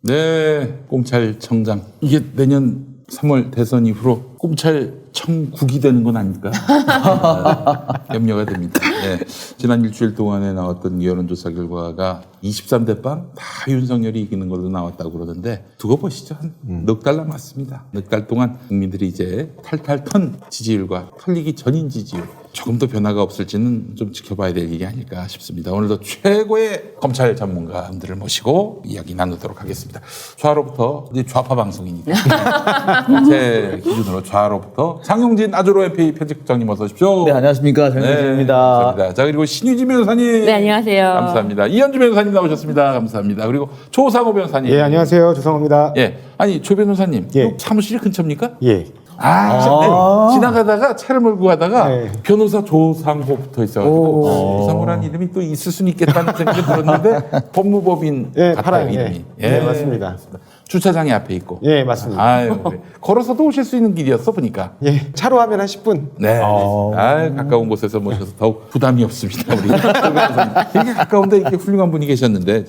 네, 꼼찰청장. 이게 내년 3월 대선 이후로 꼼찰청국이 되는 건 아닐까? 염려가 됩니다. 네, 지난 일주일 동안에 나왔던 여론조사 결과가 23대 빵 다 윤석열이 이기는 걸로 나왔다고 그러던데 두고 보시죠. 한 넉 달 남았습니다. 넉 달 동안 국민들이 이제 탈탈 턴 지지율과 털리기 전인 지지율 조금 더 변화가 없을지는 좀 지켜봐야 될 일이 아닐까 싶습니다. 오늘도 최고의 검찰 전문가분들을 모시고 이야기 나누도록 하겠습니다. 좌로부터 이제 좌파 방송이니까 제 기준으로 좌로부터 장용진 아주로 MP 편집국장님 어서 오십시오. 네, 안녕하십니까. 장용진입니다. 감사합니다. 자, 그리고 신유지 변호사님. 네, 안녕하세요. 감사합니다. 이현주 변호사님 나오셨습니다. 감사합니다. 그리고 조상호 변호사님. 예, 안녕하세요. 조성호입니다. 예, 아니 조 변호사님, 예. 사무실이 근처입니까? 예. 지나가다가 차를 몰고 가다가 네. 변호사 조상호 붙어 있어가지고 조상호라는 이름이 또 있을 수는 있겠다는 생각이 들었는데 법무법인 예, 같아요, 팔아요. 이름이. 예, 맞습니다. 주차장이 앞에 있고. 예, 맞습니다. 아유, 그래. 걸어서도 오실 수 있는 길이었어 보니까. 예, 차로 하면 한 10분. 네. 가까운 곳에서 모셔서 더욱 부담이 없습니다. 우리 변호사님. 되게 가까운데 이렇게 훌륭한 분이 계셨는데.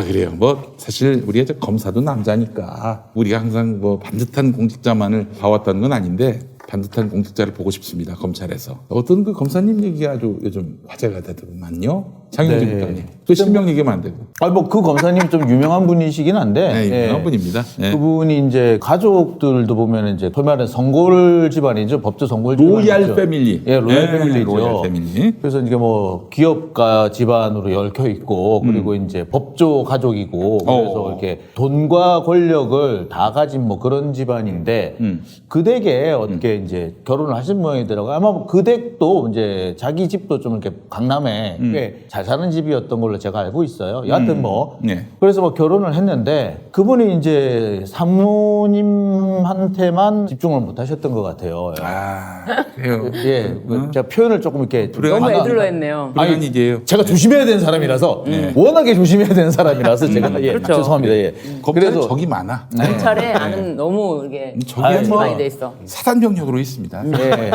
그래요. 뭐 사실 우리가 이제 검사도 남자니까 우리가 항상 뭐 반듯한 공직자만을 봐왔다는 건 아닌데 반듯한 공직자를 보고 싶습니다. 검찰에서. 어떤 그 검사님 얘기가 아주 요즘 화제가 되더만요. 장용진 국장님. 또 실명 얘기하면 안 되고. 뭐 그 검사님이 좀 유명한 분이시긴 한데. 네, 유명한 분입니다. 네. 그분이 이제 가족들도 보면 이제 소위 말하는 성골 집안이죠. 법조 성골 집안이죠. 로얄 패밀리. 예, 로얄 네, 패밀리죠. 로얄 패밀리. 그래서 이게 뭐 기업가 집안으로 얽혀 있고 그리고 이제 법조 가족이고 그래서 이렇게 돈과 권력을 다 가진 뭐 그런 집안인데 그 댁에 어떻게 이제 결혼을 하신 모양이더라고요. 아마 그 댁도 이제 자기 집도 좀 이렇게 강남에 꽤 잘 사는 집이었던 걸로 제가 알고 있어요. 여하튼 뭐 네. 그래서 뭐 결혼을 했는데 그분이 이제 사모님한테만 집중을 못 하셨던 것 같아요. 그래요. 예, 제가 표현을 조금 이렇게 너무 애들로 했네요. 불안한 일이에요. 제가 조심해야 되는 사람이라서 워낙에 조심해야 되는 사람이라서 제가 예, 그렇죠. 죄송합니다. 예. 검찰에 적이 많아. 검찰에 아는 너무 이게 저기 많이 돼 있어. 사단병력으로 있습니다. 예.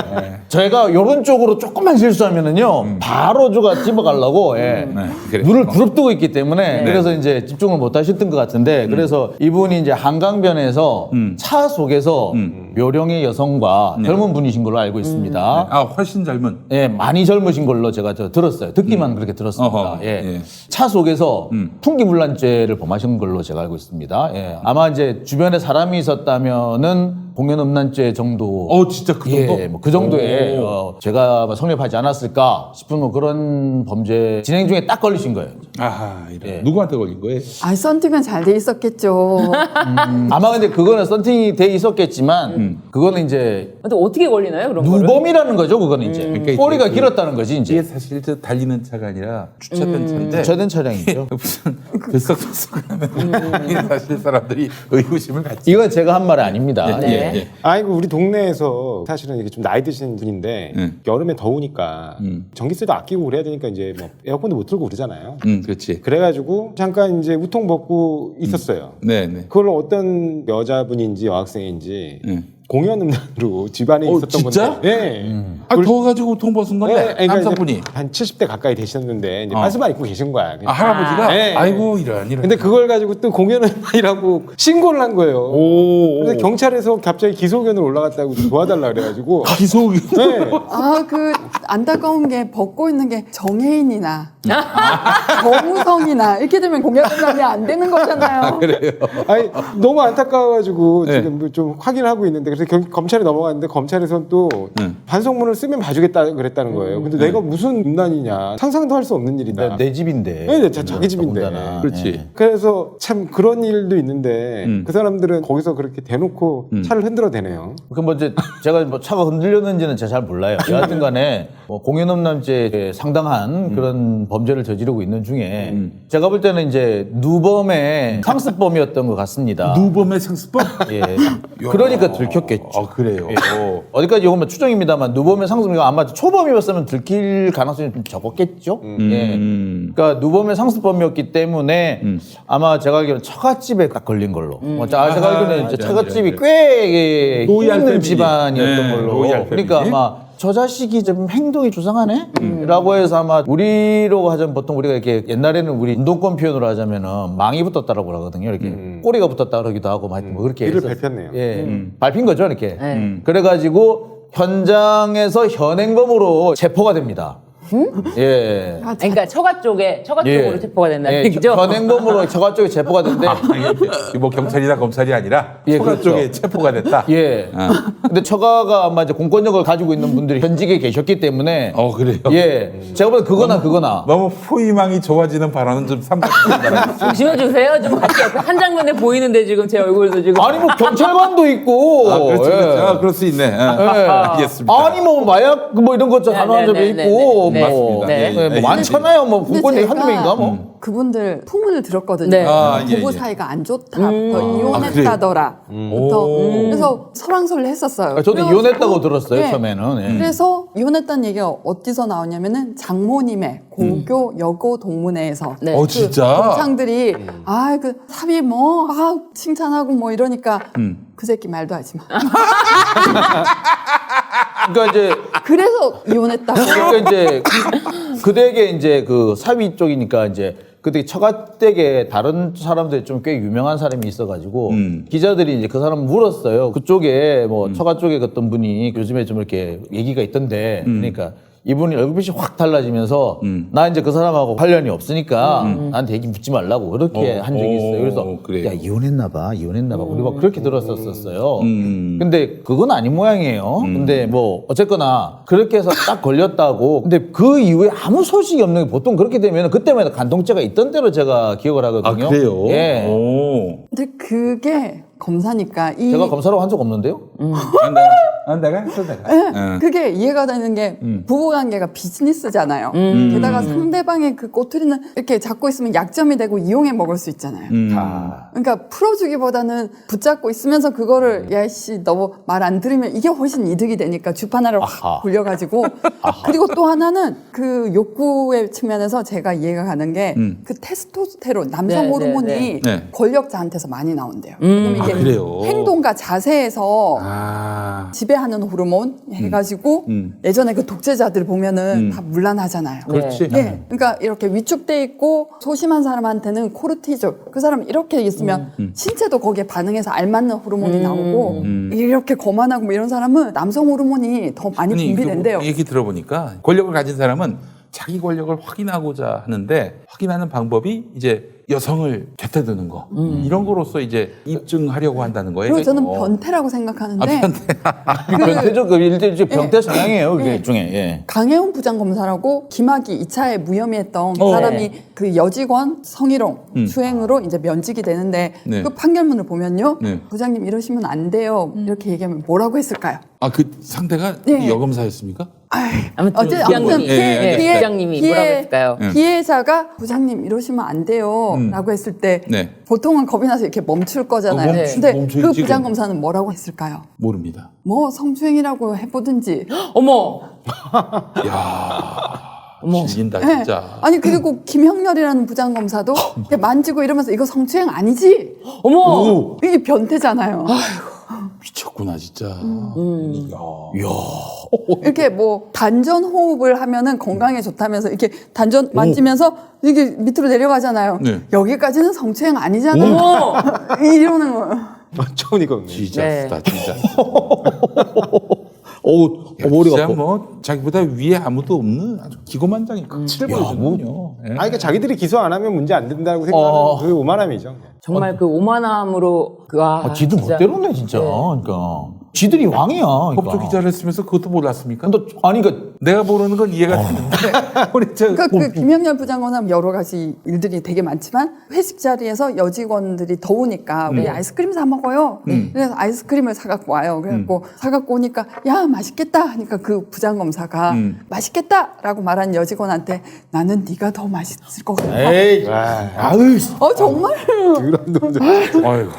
제가 이런 쪽으로 조금만 실수하면은요 바로 주가 집어가려고 예. 그래. 눈을 부릅뜨고 있기 때문에 그래서 이제 집중을 못 하셨던 것 같은데 그래서 이분이 이제 한강변에서 차 속에서 묘령의 여성과 젊은 분이신 걸로 알고 있습니다. 훨씬 젊은. 예, 많이 젊으신 걸로 제가 들었어요. 듣기만 그렇게 들었습니다. 어허, 예. 예. 차 속에서 풍기문란죄를 범하신 걸로 제가 알고 있습니다. 예. 아마 이제 주변에 사람이 있었다면은 공연음란죄 정도. 진짜 그 정도? 예, 뭐 그 정도의 제가 성립하지 않았을까 싶은 뭐 그런 범죄 진행 중에 딱 걸리신 거예요. 이런. 누구한테 걸린 거예요? 썬팅은 잘 돼 있었겠죠. 아마 근데 그거는 썬팅이 돼 있었겠지만 그거는 이제 근데 어떻게 걸리나요, 그런 거를? 누범이라는 거죠. 그거는 이제 그러니까 꼬리가 이게 길었다는 거지 이게 이제. 사실 저 달리는 차가 아니라 주차된 차인데 주차된 차량이죠. 무슨 들썩들썩하면 이게 사실 사람들이 의구심을 갖지. 이건 제가 한 말이 아닙니다. 네. 아이고, 우리 동네에서 사실은 이게 좀 나이 드신 분인데 여름에 더우니까 전기세도 아끼고 그래야 되니까 이제 뭐 에어컨도 못 틀고 그러잖아요. 그렇지. 그래가지고 잠깐 이제 우통 벗고 있었어요. 네. 그걸 어떤 여자분인지 여학생인지 공연 음란으로 집안에 있었던 진짜? 건데. 예. 더워가지고 우통 벗은 건데 그러니까 남성분이. 이제 한 70대 가까이 되셨는데 이제 반스만 입고 계신 거야. 할아버지가 네. 아이고 이런. 근데 그걸 가지고 또 공연 음란이라고 신고를 한 거예요. 그래서 경찰에서 갑자기 기소견으로 올라갔다고 도와달라 그래가지고. 기소. 네. 그 안타까운 게 벗고 있는 게 정혜인이나 정우성이나 이렇게 되면 공약이 안 되는 거잖아요. 그래요. 아니 너무 안타까워가지고 네. 지금 좀 확인을 하고 있는데 그래서 검찰에 넘어갔는데 검찰에서는 또 반성문을 쓰면 봐주겠다 그랬다는 거예요. 근데 내가 무슨 음란이냐 상상도 할 수 없는 일이다. 내 집인데. 네, 자기 집인데. 더군다나. 그렇지. 예. 그래서 참 그런 일도 있는데 그 사람들은 거기서 그렇게 대놓고 차를 흔들어대네요. 그럼 뭐 이제 제가 뭐 차가 흔들렸는지는 제가 잘 몰라요. 여하튼간에 뭐 공연음란죄에 상당한 그런 범죄를 저지르고 있는 중에 제가 볼 때는 이제 누범의 상습범이었던 것 같습니다. 누범의 상습범? 예. 그러니까 들켰겠죠. 그래요. 어디까지 이건 뭐 추정입니다만 누범의 상습범이 아마 초범이었으면 들킬 가능성이 좀 적었겠죠. 예. 그러니까 누범의 상습범이었기 때문에 아마 제가 알기로는 처갓집에 딱 걸린 걸로. 제가 알기로는 이제 처갓집이 꽤 로얄 있는 패밀리. 집안이었던 네, 걸로. 로얄 그러니까 패밀리. 아마 저 자식이 좀 행동이 수상하네? 라고 해서 아마 우리로 하자면 보통 우리가 이렇게 옛날에는 우리 운동권 표현으로 하자면은 망이 붙었다라고 하거든요. 이렇게 꼬리가 붙었다 그러기도 하고 뭐 그렇게 이를 했었- 밟혔네요. 예. 밟힌 거죠, 이렇게. 그래가지고 현장에서 현행범으로 체포가 됩니다. 예. 그러니까 처가 쪽으로 체포가 된다는 예, 얘기죠. 현행범으로 처가 쪽에 체포가 됐는데 이게 뭐 경찰이나 검찰이 아니라 예, 처가 그렇죠. 쪽에 체포가 됐다. 예. 근데 처가가 아마 이제 공권력을 가지고 있는 분들이 현직에 계셨기 때문에 그래요. 예. 제가 보기엔 그거나 너무 포위망이 좋아지는 발언은 좀 삼가주시기 바랍니다. 조심해 주세요. 좀 같이 옆에 한 장면에 보이는데 지금 제 얼굴도 지금. 아니 뭐 경찰관도 있고 그렇지, 예. 그렇지. 그럴 수 있네. 알겠습니다. 아니 뭐 마약 뭐 이런 거 가능한 점이 있고 네, 뭐, 네. 뭐 많잖아요. 뭐 근데 공권력이 제가 한두 명인가 뭐. 그분들 소문을 들었거든요. 네. 부부 예. 사이가 안 좋다. 더 이혼했다더라. 부터 그래서 설왕설래 했었어요. 저도 그래가지고 이혼했다고 들었어요 예. 처음에는. 예. 그래서 이혼했다는 얘기가 어디서 나오냐면은 장모님의 고교 여고 동문회에서 네. 그 진짜? 동창들이 그 사비 칭찬하고 뭐 이러니까 그 새끼 말도 하지 마. 그러니까 이제 그래서 이혼했다고. 그러니까 이제 그 댁에 이제 그 사위 쪽이니까 이제 그때 처가댁에 다른 사람들이 좀 꽤 유명한 사람이 있어가지고 기자들이 이제 그 사람 물었어요. 그쪽에 뭐 처가 쪽에 어떤 분이 요즘에 좀 이렇게 얘기가 있던데 그러니까 이분이 얼굴빛이 확 달라지면서 나 이제 그 사람하고 관련이 없으니까 나한테 얘기 묻지 말라고 그렇게 한 적이 있어요. 그래서 그래요. 야 이혼했나 봐 우리 막 그렇게 들었었어요. 근데 그건 아닌 모양이에요. 근데 뭐 어쨌거나 그렇게 해서 딱 걸렸다고. 근데 그 이후에 아무 소식이 없는 게 보통 그렇게 되면 그때마다 간통죄가 있던 대로 제가 기억을 하거든요. 그래요? 예. 오. 근데 그게 검사니까 제가 검사로 한 적 없는데요. 내가 했어, 내가. 그게 이해가 되는 게 부부관계가 비즈니스잖아요. 게다가 상대방의 그 꼬투리는 이렇게 잡고 있으면 약점이 되고 이용해 먹을 수 있잖아요. 그러니까 풀어주기보다는 붙잡고 있으면서 그거를 야씨 너 말 안 들으면 이게 훨씬 이득이 되니까 주판화를 확 굴려가지고 그리고 또 하나는 그 욕구의 측면에서 제가 이해가 가는 게 그 테스토스테론 남성 네, 호르몬이 네, 네. 권력자한테서 많이 나온대요. 왜냐면 이게 그래요? 행동과 자세에서 지배하는 호르몬 해가지고 예전에 그 독재자들 보면은 다 문란하잖아요. 그렇지. 네. 그러니까 이렇게 위축돼 있고 소심한 사람한테는 코르티졸 그 사람 이렇게 있으면 신체도 거기에 반응해서 알맞는 호르몬이 나오고 이렇게 거만하고 뭐 이런 사람은 남성 호르몬이 더 많이 분비된대요. 그 얘기 들어보니까 권력을 가진 사람은 자기 권력을 확인하고자 하는데 확인하는 방법이 이제 여성을 곁에두는 거 이런 거로서 이제 입증하려고 한다는 거예요. 그리고 저는 변태라고 생각하는데 변태적 그 일대 병태 성향이에요. 그게 일종의. 예. 강혜훈 부장검사라고 김학의 2차에 무혐의했던 그 어. 사람이 그 여직원 성희롱 수행으로 이제 면직이 되는데 네. 그 판결문을 보면요. 네. 부장님 이러시면 안 돼요. 이렇게 얘기하면 뭐라고 했을까요? 그 상대가 네. 여검사였습니까? 아무튼 어쨌든 예, 부장님이 뭐라고 했을까요? 피해자가 부장님 이러시면 안 돼요 라고 했을 때 네. 보통은 겁이 나서 이렇게 멈출 거잖아요. 근데 멈춰야지, 그 부장검사는 뭐라고 했을까요? 모릅니다. 뭐 성추행이라고 해보든지 어머. 질린다 네. 진짜. 아니 그리고 김형렬이라는 부장검사도 이렇게 만지고 이러면서 이거 성추행 아니지? 어머. 이게 변태잖아요. 미쳤구나 진짜. 이렇게 뭐 단전 호흡을 하면은 건강에 좋다면서 이렇게 단전 만지면서 이게 밑으로 내려가잖아요. 네. 여기까지는 성추행 아니잖아요. 어머. 이러는 거예요. 처음이가 없네. 지자스다 진짜. 머리가 진짜 아파. 뭐 자기보다 위에 아무도 없는 아주 기고만장의 극치를 보여주는군요. 예. 그러니까 자기들이 기소 안 하면 문제 안 된다고 생각하는 그 오만함이죠. 정말 그 오만함으로 지도 진짜. 못대로네 진짜. 그러니까 지들이 왕이야. 그러니까. 법조 기자를 했으면서 그것도 몰랐습니까? 근데 아니 그러니까 내가 모르는 건 이해가 되는데 우리 저 그 김영렬 부장검사는 여러 가지 일들이 되게 많지만 회식 자리에서 여직원들이 더우니까 우리 아이스크림 사 먹어요. 그래서 아이스크림을 사갖고 와요. 그래갖고 사갖고 오니까 야 맛있겠다 하니까 그 부장검사가 맛있겠다라고 말한 여직원한테 나는 네가 더 맛있을 것 같아. 에이. 아유. 정말? 그런 놈들. 아이고.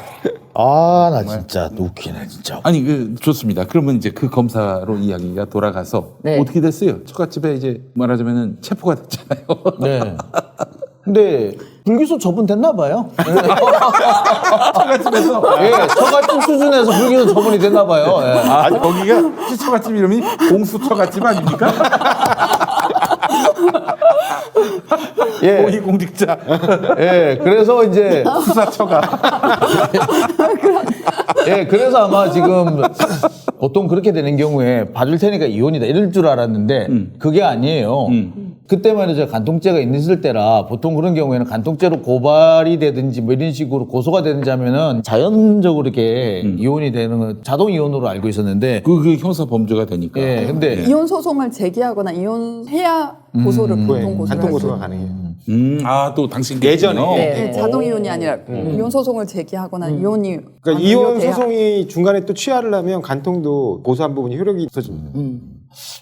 나 진짜 웃기네 진짜. 아니 좋습니다. 그러면 이제 그 검사로 이야기가 돌아가서 네. 어떻게 됐어요? 처갓집에 이제 말하자면은 체포가 됐잖아요. 네. 근데 불기소 처분됐나 봐요. 처갓집에서. 예, 처갓집 수준에서 불기소 처분이 됐나 봐요. 예. 아, 거기가 혹시 처갓집 이름이 공수 처갓집 아닙니까? 예. 고위공직자 예, 그래서 이제 수사처가. 예, 그래서 아마 지금 보통 그렇게 되는 경우에 봐줄 테니까 이혼이다 이럴 줄 알았는데 그게 아니에요. 그때만 해도 제가 간통죄가 있을 때라 보통 그런 경우에는 간통죄로 고발이 되든지 뭐 이런 식으로 고소가 되든지 하면은 자연적으로 이렇게 이혼이 되는 건 자동 이혼으로 알고 있었는데 그게 형사 범죄가 되니까. 예, 근데 이혼 소송을 제기하거나 이혼해야 고소를 보통 고소를 간통 할 수 고소가 있어요. 가능해요. 아, 또 당신 예전에. 계시군요. 네. 네, 자동 이혼이 아니라 이혼 소송을 제기하거나 이혼이 그러니까 이혼 완료돼야 소송이 중간에 또 취하를 하면 간통도 고소한 부분이 효력이 없어집니다.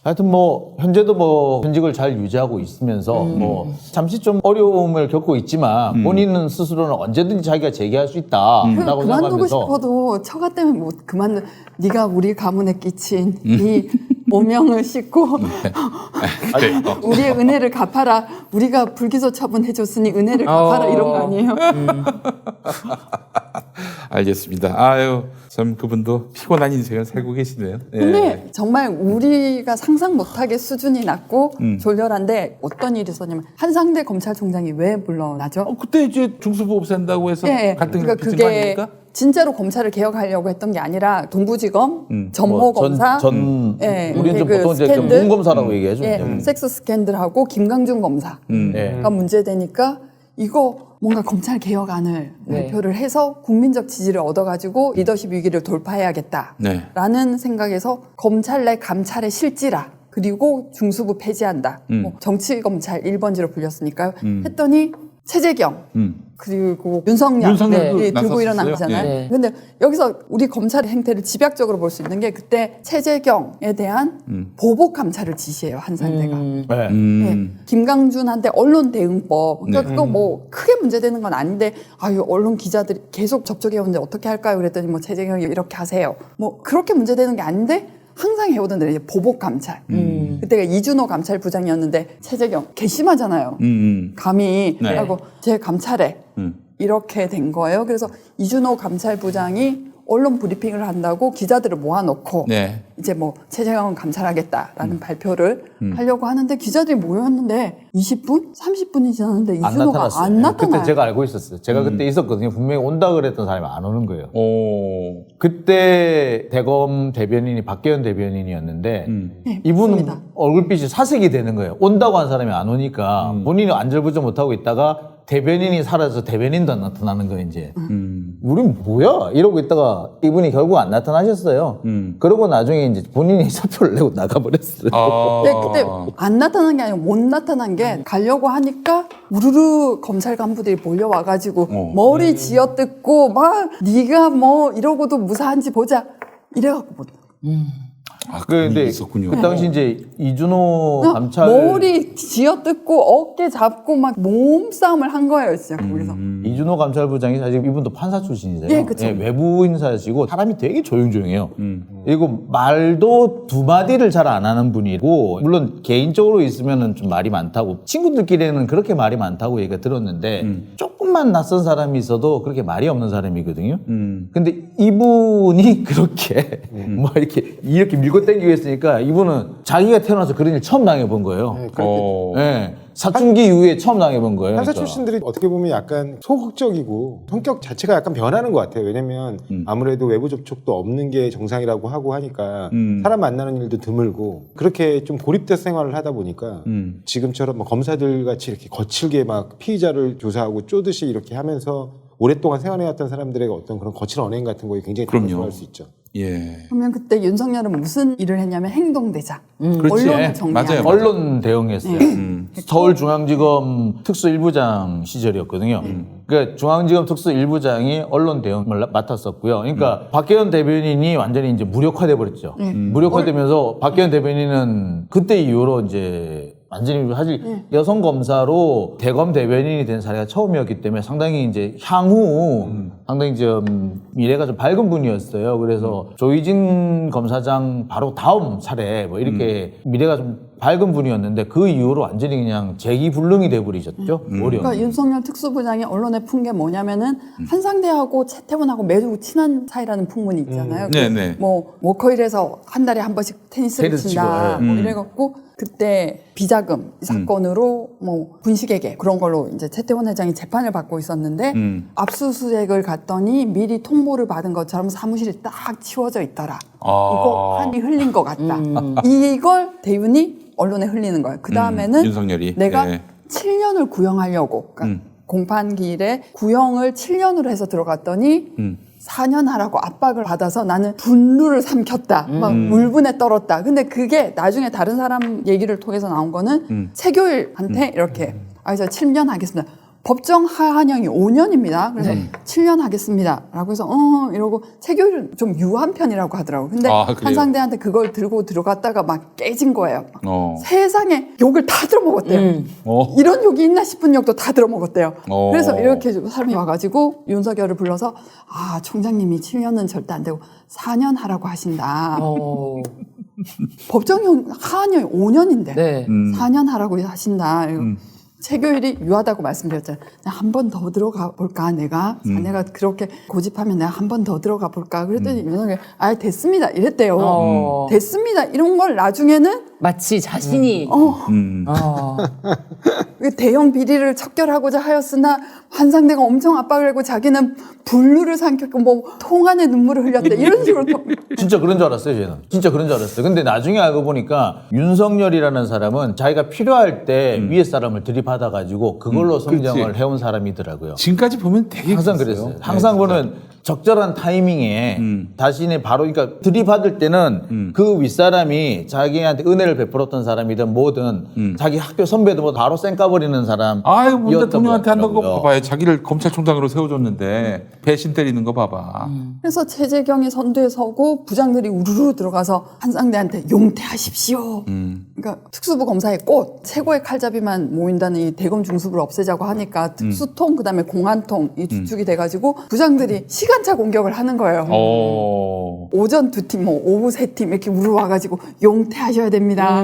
하여튼 뭐 현재도 뭐 현직을 잘 유지하고 있으면서 뭐 잠시 좀 어려움을 겪고 있지만 본인은 스스로는 언제든지 자기가 제기할 수 있다라고 그만두고 생각하면서 싶어도 처가 때문에 못 그만두. 네가 우리 가문에 끼친 이 오명을 싣고 우리의 은혜를 갚아라. 우리가 불기소 처분해줬으니 은혜를 갚아라 이런 거 아니에요? 알겠습니다. 아유, 참 그분도 피곤한 인생을 살고 계시네요. 예. 근데 정말 우리가 상상 못하게 수준이 낮고 졸렬한데 어떤 일이 있었냐면 한상대 검찰총장이 왜 물러나죠? 그때 이제 중수부업 산다고 해서 예, 갈등이 그러니까 빚은 거 그게 아닙니까? 진짜로 검찰을 개혁하려고 했던 게 아니라 동부지검 전모 뭐 검사, 전 우리는 좀 그 보통 이제 스캔들, 문검사라고 얘기하죠. 예, 섹스 스캔들하고 김강준 검사가 예. 문제되니까 이거 뭔가 검찰 개혁안을 네. 발표를 해서 국민적 지지를 얻어가지고 리더십 위기를 돌파해야겠다라는 네. 생각에서 검찰 내 감찰의 실질화 그리고 중수부 폐지한다. 뭐 정치검찰 1번지로 불렸으니까요. 했더니 최재경 그리고 윤석열 윤석열도 네, 들고 나섰었어요. 일어난 거잖아요. 네. 근데 여기서 우리 검찰의 행태를 집약적으로 볼 수 있는 게 그때 최재경에 대한 보복 감찰을 지시해요. 한상대가. 네. 네. 김강준한테 언론 대응법. 그러니까 네. 그거 뭐 크게 문제되는 건 아닌데 아유 언론 기자들이 계속 접촉해 오는데 어떻게 할까요? 그랬더니 뭐 최재경이 이렇게 하세요. 뭐 그렇게 문제되는 게 아닌데 항상 해오던 대로 이제 보복 감찰. 그때가 이준호 감찰부장이었는데 최재경 괘씸하잖아요. 감히 네. 하고 제 감찰에 이렇게 된 거예요. 그래서 이준호 감찰부장이 언론 브리핑을 한다고 기자들을 모아놓고 네. 이제 뭐 최재경은 감찰하겠다라는 발표를 하려고 하는데 기자들이 모였는데 20분? 30분이 지났는데 안 이준호가 나타났어요. 안 나타나요. 그때 제가 알고 있었어요. 제가 그때 있었거든요. 분명히 온다 그랬던 사람이 안 오는 거예요. 오. 그때 대검 대변인이 박계현 대변인이었는데 네, 이분은 맞습니다. 얼굴빛이 사색이 되는 거예요. 온다고 한 사람이 안 오니까 본인이 안절부절 못하고 있다가 대변인이 사라져서 대변인도 안 나타나는 거예요, 이제. 우린 뭐야? 이러고 있다가 이분이 결국 안 나타나셨어요. 그러고 나중에 이제 본인이 사표를 내고 나가버렸어요. 아. 네, 그때 안 나타난 게 아니고 못 나타난 게 가려고 하니까 우르르 검찰 간부들이 몰려와가지고 머리 쥐어뜯고 막 네가 뭐 이러고도 무사한지 보자 이래갖고 못. 아, 근데 있었군요. 그 당시 이제 이준호 감찰 머리 쥐어뜯고 어깨 잡고 막 몸싸움을 한 거예요, 진짜 거기서. 이준호 감찰부장이 사실 이분도 판사 출신이세요. 예, 그쵸. 외부 인사시고 사람이 되게 조용조용해요. 그리고 말도 두 마디를 잘 안 하는 분이고 물론 개인적으로 있으면은 좀 말이 많다고 친구들끼리는 그렇게 말이 많다고 얘기가 들었는데 조금만 낯선 사람이 있어도 그렇게 말이 없는 사람이거든요. 근데 이분이 그렇게 뭐 이렇게 밀고 땡기고 했으니까 이분은 자기가 태어나서 그런 일 처음 당해본 거예요. 네, 그렇게 예. 사춘기 이후에 처음 당해본 거예요. 판사 그러니까. 출신들이 어떻게 보면 약간 소극적이고 성격 자체가 약간 변하는 것 같아요. 왜냐면 아무래도 외부 접촉도 없는 게 정상이라고 하고 하니까 사람 만나는 일도 드물고 그렇게 좀 고립돼서 생활을 하다 보니까 지금처럼 뭐 검사들 같이 이렇게 거칠게 막 피의자를 조사하고 쪼듯이 이렇게 하면서 오랫동안 생활해왔던 사람들의 어떤 그런 거칠 언행 같은 거에 굉장히 그럼요. 당황할 수 있죠. 예. 그러면 그때 윤석열은 무슨 일을 했냐면 행동대장. 그렇지. 언론을 정리하는 맞아요. 언론 대응했어요. 서울중앙지검 특수 1부장 시절이었거든요. 그러니까 중앙지검 특수 1부장이 언론 대응을 맡았었고요. 그러니까 박계현 대변인이 완전히 이제 무력화돼 버렸죠. 무력화되면서 박계현 대변인은 그때 이후로 이제 완전히 사실 여성 검사로 대검 대변인이 된 사례가 처음이었기 때문에 상당히 이제 향후 상당히 좀 미래가 좀 밝은 분이었어요. 그래서 조희진 검사장 바로 다음 차례 뭐 이렇게 미래가 좀 밝은 분이었는데 그 이후로 완전히 그냥 재기불능이 돼버리셨죠. 오히려. 그러니까 윤석열 특수부장이 언론에 푼 게 뭐냐면은 한상대하고 최태원하고 매우 친한 사이라는 풍문이 있잖아요. 네네. 뭐 워커힐에서 한 달에 한 번씩 테니스를 테니스 친다. 치고, 뭐 이래갖고 그때 비자금 사건으로 뭐 분식회계 그런 걸로 이제 최태원 회장이 재판을 받고 있었는데 압수수색을 갔더니 미리 통보를 받은 것처럼 사무실이 딱 치워져 있더라. 이거 한이 흘린 것 같다. 이걸 대윤이 언론에 흘리는 거예요. 그 다음에는 윤석열이. 내가 네. 7년을 구형하려고 그러니까 공판기일에 구형을 7년으로 해서 들어갔더니 4년 하라고 압박을 받아서 나는 분노를 삼켰다. 막 울분에 떨었다. 근데 그게 나중에 다른 사람 얘기를 통해서 나온 거는 최교일한테 이렇게 저 7년 하겠습니다. 법정 하한형이 5년입니다. 그래서 7년 하겠습니다. 라고 해서 이러고 최교일은 좀 유한 편이라고 하더라고요. 근데 그래요? 한상대한테 그걸 들고 들어갔다가 막 깨진 거예요. 세상에 욕을 다 들어먹었대요. 이런 욕이 있나 싶은 욕도 다 들어먹었대요. 그래서 이렇게 사람이 와가지고 윤석열을 불러서 총장님이 7년은 절대 안 되고 4년 하라고 하신다. 법정형 하한형이 5년인데 네. 4년 하라고 하신다. 최교일이 유하다고 말씀드렸잖아요. 한 번 더 들어가 볼까 내가 내가 그렇게 고집하면 내가 한 번 더 들어가 볼까 그랬더니 윤석열 됐습니다 이랬대요. 됐습니다 이런 걸 나중에는 마치 자신이 대형 비리를 척결하고자 하였으나 한상대가 엄청 압박을 하고 자기는 분노를 삼켰고 뭐 통안에 눈물을 흘렸대 이런 식으로 진짜 그런 줄 알았어요, 저는. 진짜 그런 줄 알았어요. 근데 나중에 알고 보니까 윤석열이라는 사람은 자기가 필요할 때 위에 사람을 들이받아가지고 그걸로 성장을 그렇지. 해온 사람이더라고요. 지금까지 보면 되게 항상 그랬어요. 그랬어요. 항상 보는 적절한 타이밍에 자신의 바로 그러니까 들이받을 때는 그 윗사람이 자기한테 은혜를 베풀었던 사람이든 뭐든 자기 학교 선배도 뭐 바로 쌩까버리는 사람. 문 대통령한테 한다는 거 봐봐요. 자기를 검찰총장으로 세워줬는데 배신 때리는 거 봐봐. 그래서 최재경이 선두에 서고 부장들이 우르르 들어가서 한상대한테 용퇴하십시오. 그러니까 특수부 검사의 꽃 최고의 칼잡이만 모인다는 이 대검 중수부를 없애자고 하니까 특수통 그다음에 공안통 이 주축이 돼가지고 부장들이 시간차 공격을 하는 거예요. 오전 2팀, 뭐 오후 3팀 이렇게 우르르 와가지고 용퇴하셔야 됩니다.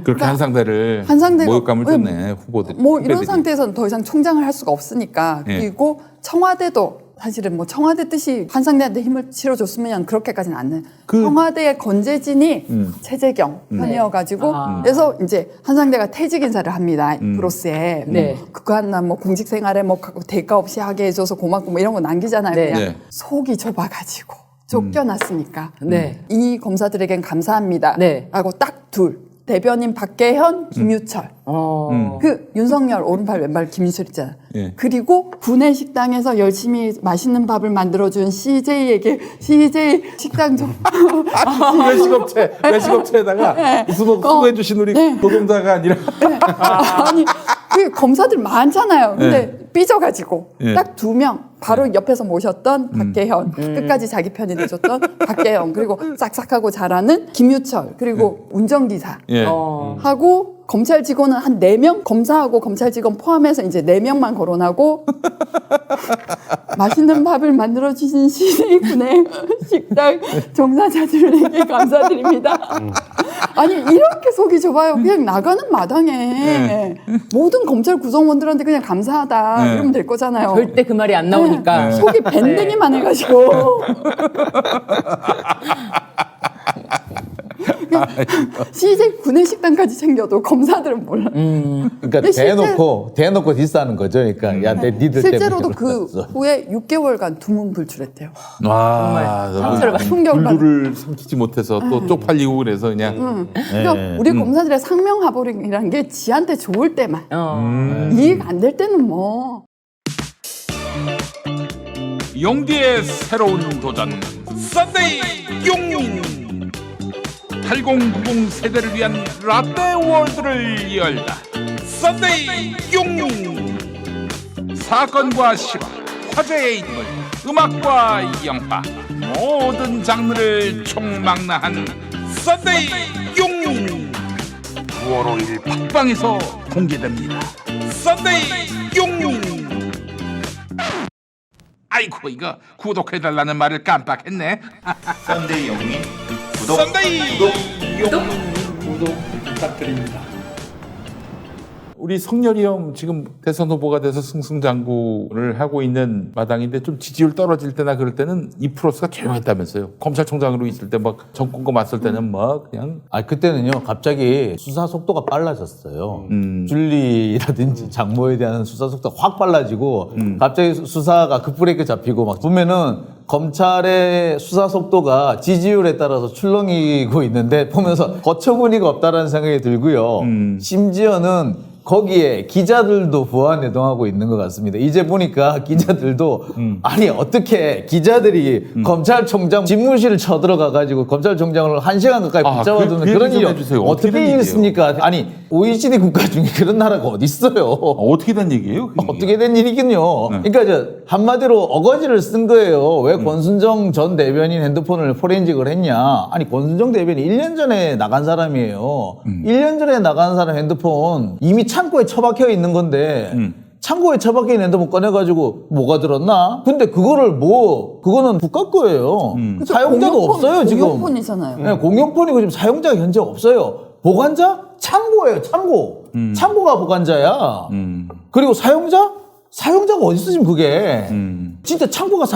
그렇게 한상대를 한상대가- 모욕감을 줬네 후보들. 뭐 이런 후배들이. 상태에서는 더 이상 총장을 할 수가 없으니까 예. 그리고 청와대도 사실은 뭐 청와대 뜻이 한상대한테 힘을 실어줬으면 그렇게까지는 않는 청와대의 건재진이 최재경 편이어가지고 그래서 이제 한상대가 퇴직 인사를 합니다 브로스에 네. 그간 뭐 공직 생활에 뭐 대가 없이 하게 해줘서 고맙고 뭐 이런 거 남기잖아요 네. 그냥 네. 속이 좁아가지고 쫓겨났으니까 네. 이 검사들에겐 감사합니다 네. 라고 딱 둘 대변인 박계현, 김유철 그 윤석열 오른팔 왼발 김유철 있잖아. 예. 그리고 구내 식당에서 열심히 맛있는 밥을 만들어준 CJ에게 CJ 식당 좀 외식업체에다가 수고해 주신 우리 노동자가 아니라 아니 그 검사들 많잖아요. 근데 삐져가지고 예. 딱 2명 바로 옆에서 모셨던 박계현 끝까지 자기 편이 돼줬던 박계현 그리고 싹싹하고 잘하는 김유철 그리고 운전기사 예. 하고 검찰 직원은 한 4명 검사하고 검찰 직원 포함해서 이제 4명만 거론하고 맛있는 밥을 만들어 주신 시내군의 식당 종사자들에게 감사드립니다. 아니 이렇게 속이 좁아요. 그냥 나가는 마당에 모든 검찰 구성원들한테 그냥 감사하다 이러면 될 거잖아요. 절대 그 말이 안 나오니까. 속이 밴댕이만 해가지고 CJ 구내식당까지 챙겨도 검사들은 몰라. 그러니까 근데 대놓고 디스하는 거죠. 그러니까 야, 내 니들 실제로도 때문에 그 그랬어. 후에 6개월간 두문불출했대요. 와, 상처를 받- 충격받. 분류를 삼키지 못해서 또 쪽팔리고 그래서 그냥 그러니까 우리 검사들의 상명하복이라는 게 지한테 좋을 때만 이익 안 될 때는 뭐 용디의 새로운 도전 썬데이 용인 8090 세대를 위한 라떼 월드를 열다 썬데이 용인 사건과 실화 화제의 인물 음악과 영화 모든 장르를 총망라한 썬데이 용인 9월 5일 팟빵에서 공개됩니다. 썬데이 용민. 아이고 이거 구독해달라는 말을 깜빡했네. 썬데이 영민 구독 썬데이 구독 부탁드립니다. 우리 성렬이 형 지금 대선 후보가 돼서 승승장구를 하고 있는 마당인데 좀 지지율 떨어질 때나 그럴 때는 이 프로스가 조용했다면서요. 검찰총장으로 있을 때 막 정권과 맞설 때는 막 그냥 그때는요 갑자기 수사 속도가 빨라졌어요. 줄리라든지 장모에 대한 수사 속도가 확 빨라지고 갑자기 수사가 급브레이크 잡히고 막 보면은 검찰의 수사 속도가 지지율에 따라서 출렁이고 있는데 보면서 거처구니가 없다라는 생각이 들고요. 심지어는 거기에 기자들도 보완해동하고 있는 것 같습니다. 이제 보니까 기자들도 아니 어떻게 기자들이 검찰총장 집무실을 쳐들어가가지고 검찰총장을 1시간 가까이 붙잡아두는 그 그런 얘기 일이 좀 해주세요. 어떻게 어떻게 된 있습니까? 아니 OECD 국가 중에 그런 나라가 어디 있어요? 어떻게 된 얘기예요? 그게? 어떻게 된 일이긴요. 그러니까 한마디로 어거지를 쓴 거예요. 왜 권순정 전 대변인 핸드폰을 포렌식을 했냐? 아니 권순정 대변인 1년 전에 나간 사람이에요. 1년 전에 나간 사람 핸드폰 이미 창고에 처박혀 있는 건데 창고에 처박혀 있는 핸드폰 꺼내가지고 뭐가 들었나? 근데 그거는 국가 거예요. 사용자도 없어요 지금. 공용폰이잖아요. 네, 공용폰이고 지금 사용자가 현재 없어요. 보관자? 창고예요, 창고. 창고가 보관자야. 그리고 사용자가 어디 있어 지금 그게? 진짜 창고가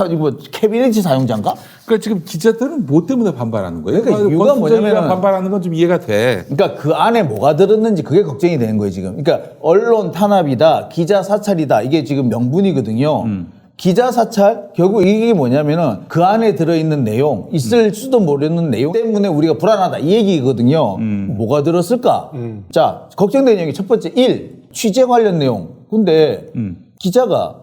캐비넷이 사용자인가? 그러니까 지금 기자들은 뭐 때문에 반발하는 거예요? 그러니까 이유가 뭐냐면은 반발하는 건 좀 이해가 돼. 그러니까 그 안에 뭐가 들었는지 그게 걱정이 되는 거예요 지금. 그러니까 언론 탄압이다, 기자 사찰이다 이게 지금 명분이거든요. 기자 사찰 결국 이게 뭐냐면은 그 안에 들어있는 내용 있을 수도 모르는 내용 때문에 우리가 불안하다 이 얘기거든요. 뭐가 들었을까? 자 걱정되는 내용이 첫 번째 1. 취재 관련 내용. 근데 기자가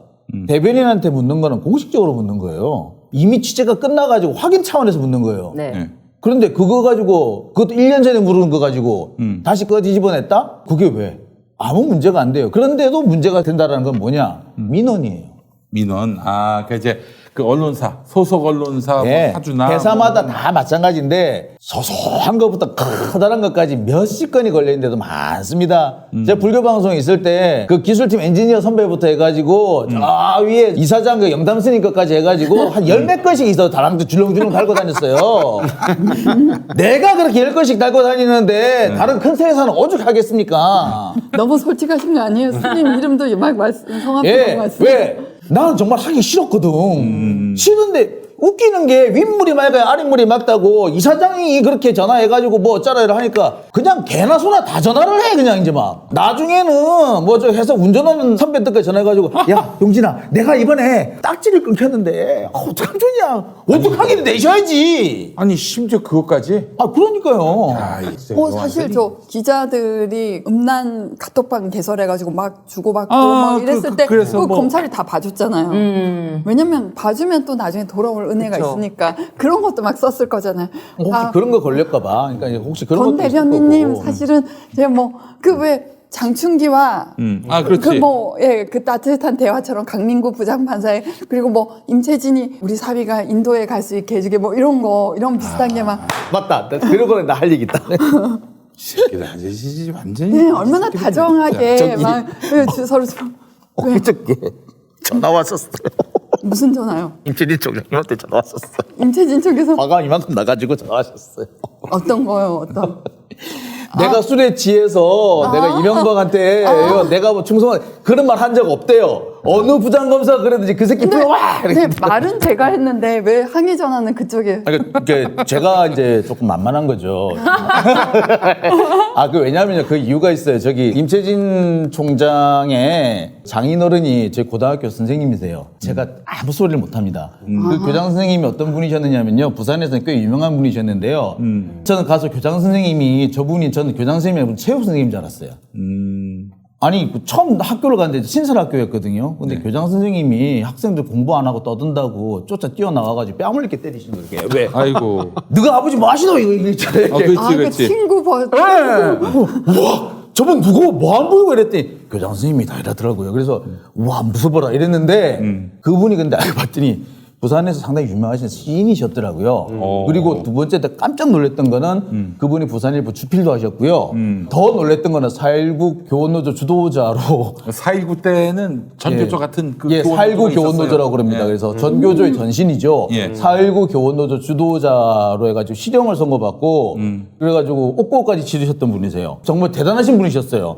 대변인한테 묻는 거는 공식적으로 묻는 거예요. 이미 취재가 끝나가지고 확인 차원에서 묻는 거예요. 네. 그런데 그거 가지고 그것도 1년 전에 물은 거 가지고 다시 꺼 뒤집어냈다? 그게 왜? 아무 문제가 안 돼요. 그런데도 문제가 된다는 건 뭐냐? 민원이에요. 민원. 그러니까 이제 그 언론사, 소속 언론사 네. 뭐 사주나 회사마다 다 마찬가지인데 소소한 것부터 커다란 것까지 몇십 건이 걸려있는 데도 많습니다. 제가 불교 방송에 있을 때 그 기술팀 엔지니어 선배부터 해가지고 저 위에 이사장 그 영담 스님 것까지 해가지고 한 10몇 건씩 있어 다랑도 줄렁줄렁 달고 다녔어요. 내가 그렇게 10건씩 달고 다니는데 다른 큰 회사는 오죽하겠습니까? 너무 솔직하신 거 아니에요? 스님 이름도 막 성함도 예, 말씀. 왜? 나는 정말 하기 싫었거든. 싫은데 웃기는 게 윗물이 맑아야 아랫물이 맑다고 이사장이 그렇게 전화해가지고 뭐 어쩌라 하니까 그냥 개나 소나 다 전화를 해 그냥 이제 막 나중에는 뭐 저 회사 운전하는 선배들까지 전화해가지고 야 용진아 내가 이번에 딱지를 끊겼는데 어떡하면 좋냐 어떡하기는 내셔야지. 아니 심지어 그것까지. 그러니까요. 사실 저 기자들이 음란 카톡방 개설해가지고 막 주고받고 아, 막 이랬을 그- 때 그래서 뭐- 검찰이 다 봐줬잖아요. 왜냐면 봐주면 또 나중에 돌아올 은혜가 그쵸. 있으니까 그런 것도 막 썼을 거잖아요. 혹시 그런 거 걸릴까봐. 그러니까 이제 혹시 그런 권 것도 있을 대변인님 거고. 사실은 제가 뭐 그 왜 장충기와 그렇지. 그 따뜻한 대화처럼 강민구 부장판사의 그리고 뭐 임채진이 우리 사위가 인도에 갈 수 있게 해주게 뭐 이런 비슷한 게 막 맞다. 그러고 나 할 얘기 있다. 새끼들 아저씨 완전히. 네, 얼마나 다정하게 저기- 막 서로 좀 어저께 전화 왔었어요. 무슨 전화요? 임채진 총장님한테 전화 왔었어. 임채진 쪽에서 화가 이만큼 나가지고 전화하셨어요. 어떤 거요? 어떤? 내가 술에 취해서 내가 이명박한테 내가 뭐 충성한 그런 말 한 적 없대요. 어느 부장검사가 그러든지 그 새끼 불러와. 근데 말은 제가 했는데 왜 항의 전화는 그쪽에? 그러니까 제가 이제 조금 만만한 거죠. 왜냐면요. 그 이유가 있어요. 저기 임채진 총장의 장인어른이 제 고등학교 선생님이세요. 제가 아무 소리를 못 합니다. 그 교장 선생님이 어떤 분이셨느냐면요. 부산에서는 꽤 유명한 분이셨는데요. 저는 가서 교장 선생님이 저는 교장 선생님이 체육 선생님인 줄 알았어요. 아니 처음 학교를 갔는데 신설학교였거든요. 근데 교장 선생님이 학생들 공부 안 하고 떠든다고 쫓아 뛰어나와가지고 뺨을 이렇게 때리시는 거예요. 왜? 아이고. 너가 아버지 뭐 하시노 이거 있잖아요. 그렇지, 그 그렇지. 친구 와 저분 누구 뭐 안 보이고 이랬더니 교장 선생님이 다 이러더라고요. 그래서 와 무서워라 이랬는데 그분이 근데 알고 봤더니 부산에서 상당히 유명하신 시인이셨더라고요. 그리고 두 번째 때 깜짝 놀랐던 거는 그분이 부산일보 주필도 하셨고요. 더 놀랐던 거는 4.19 교원노조 주도자로 4.19 때는 전교조 같은 그 예, 4.19 교원노조라고 그럽니다. 그래서 전교조의 전신이죠. 예. 4.19 교원노조 주도자로 해가지고 실형을 선고받고 그래가지고 옥고까지 치르셨던 분이세요. 정말 대단하신 분이셨어요.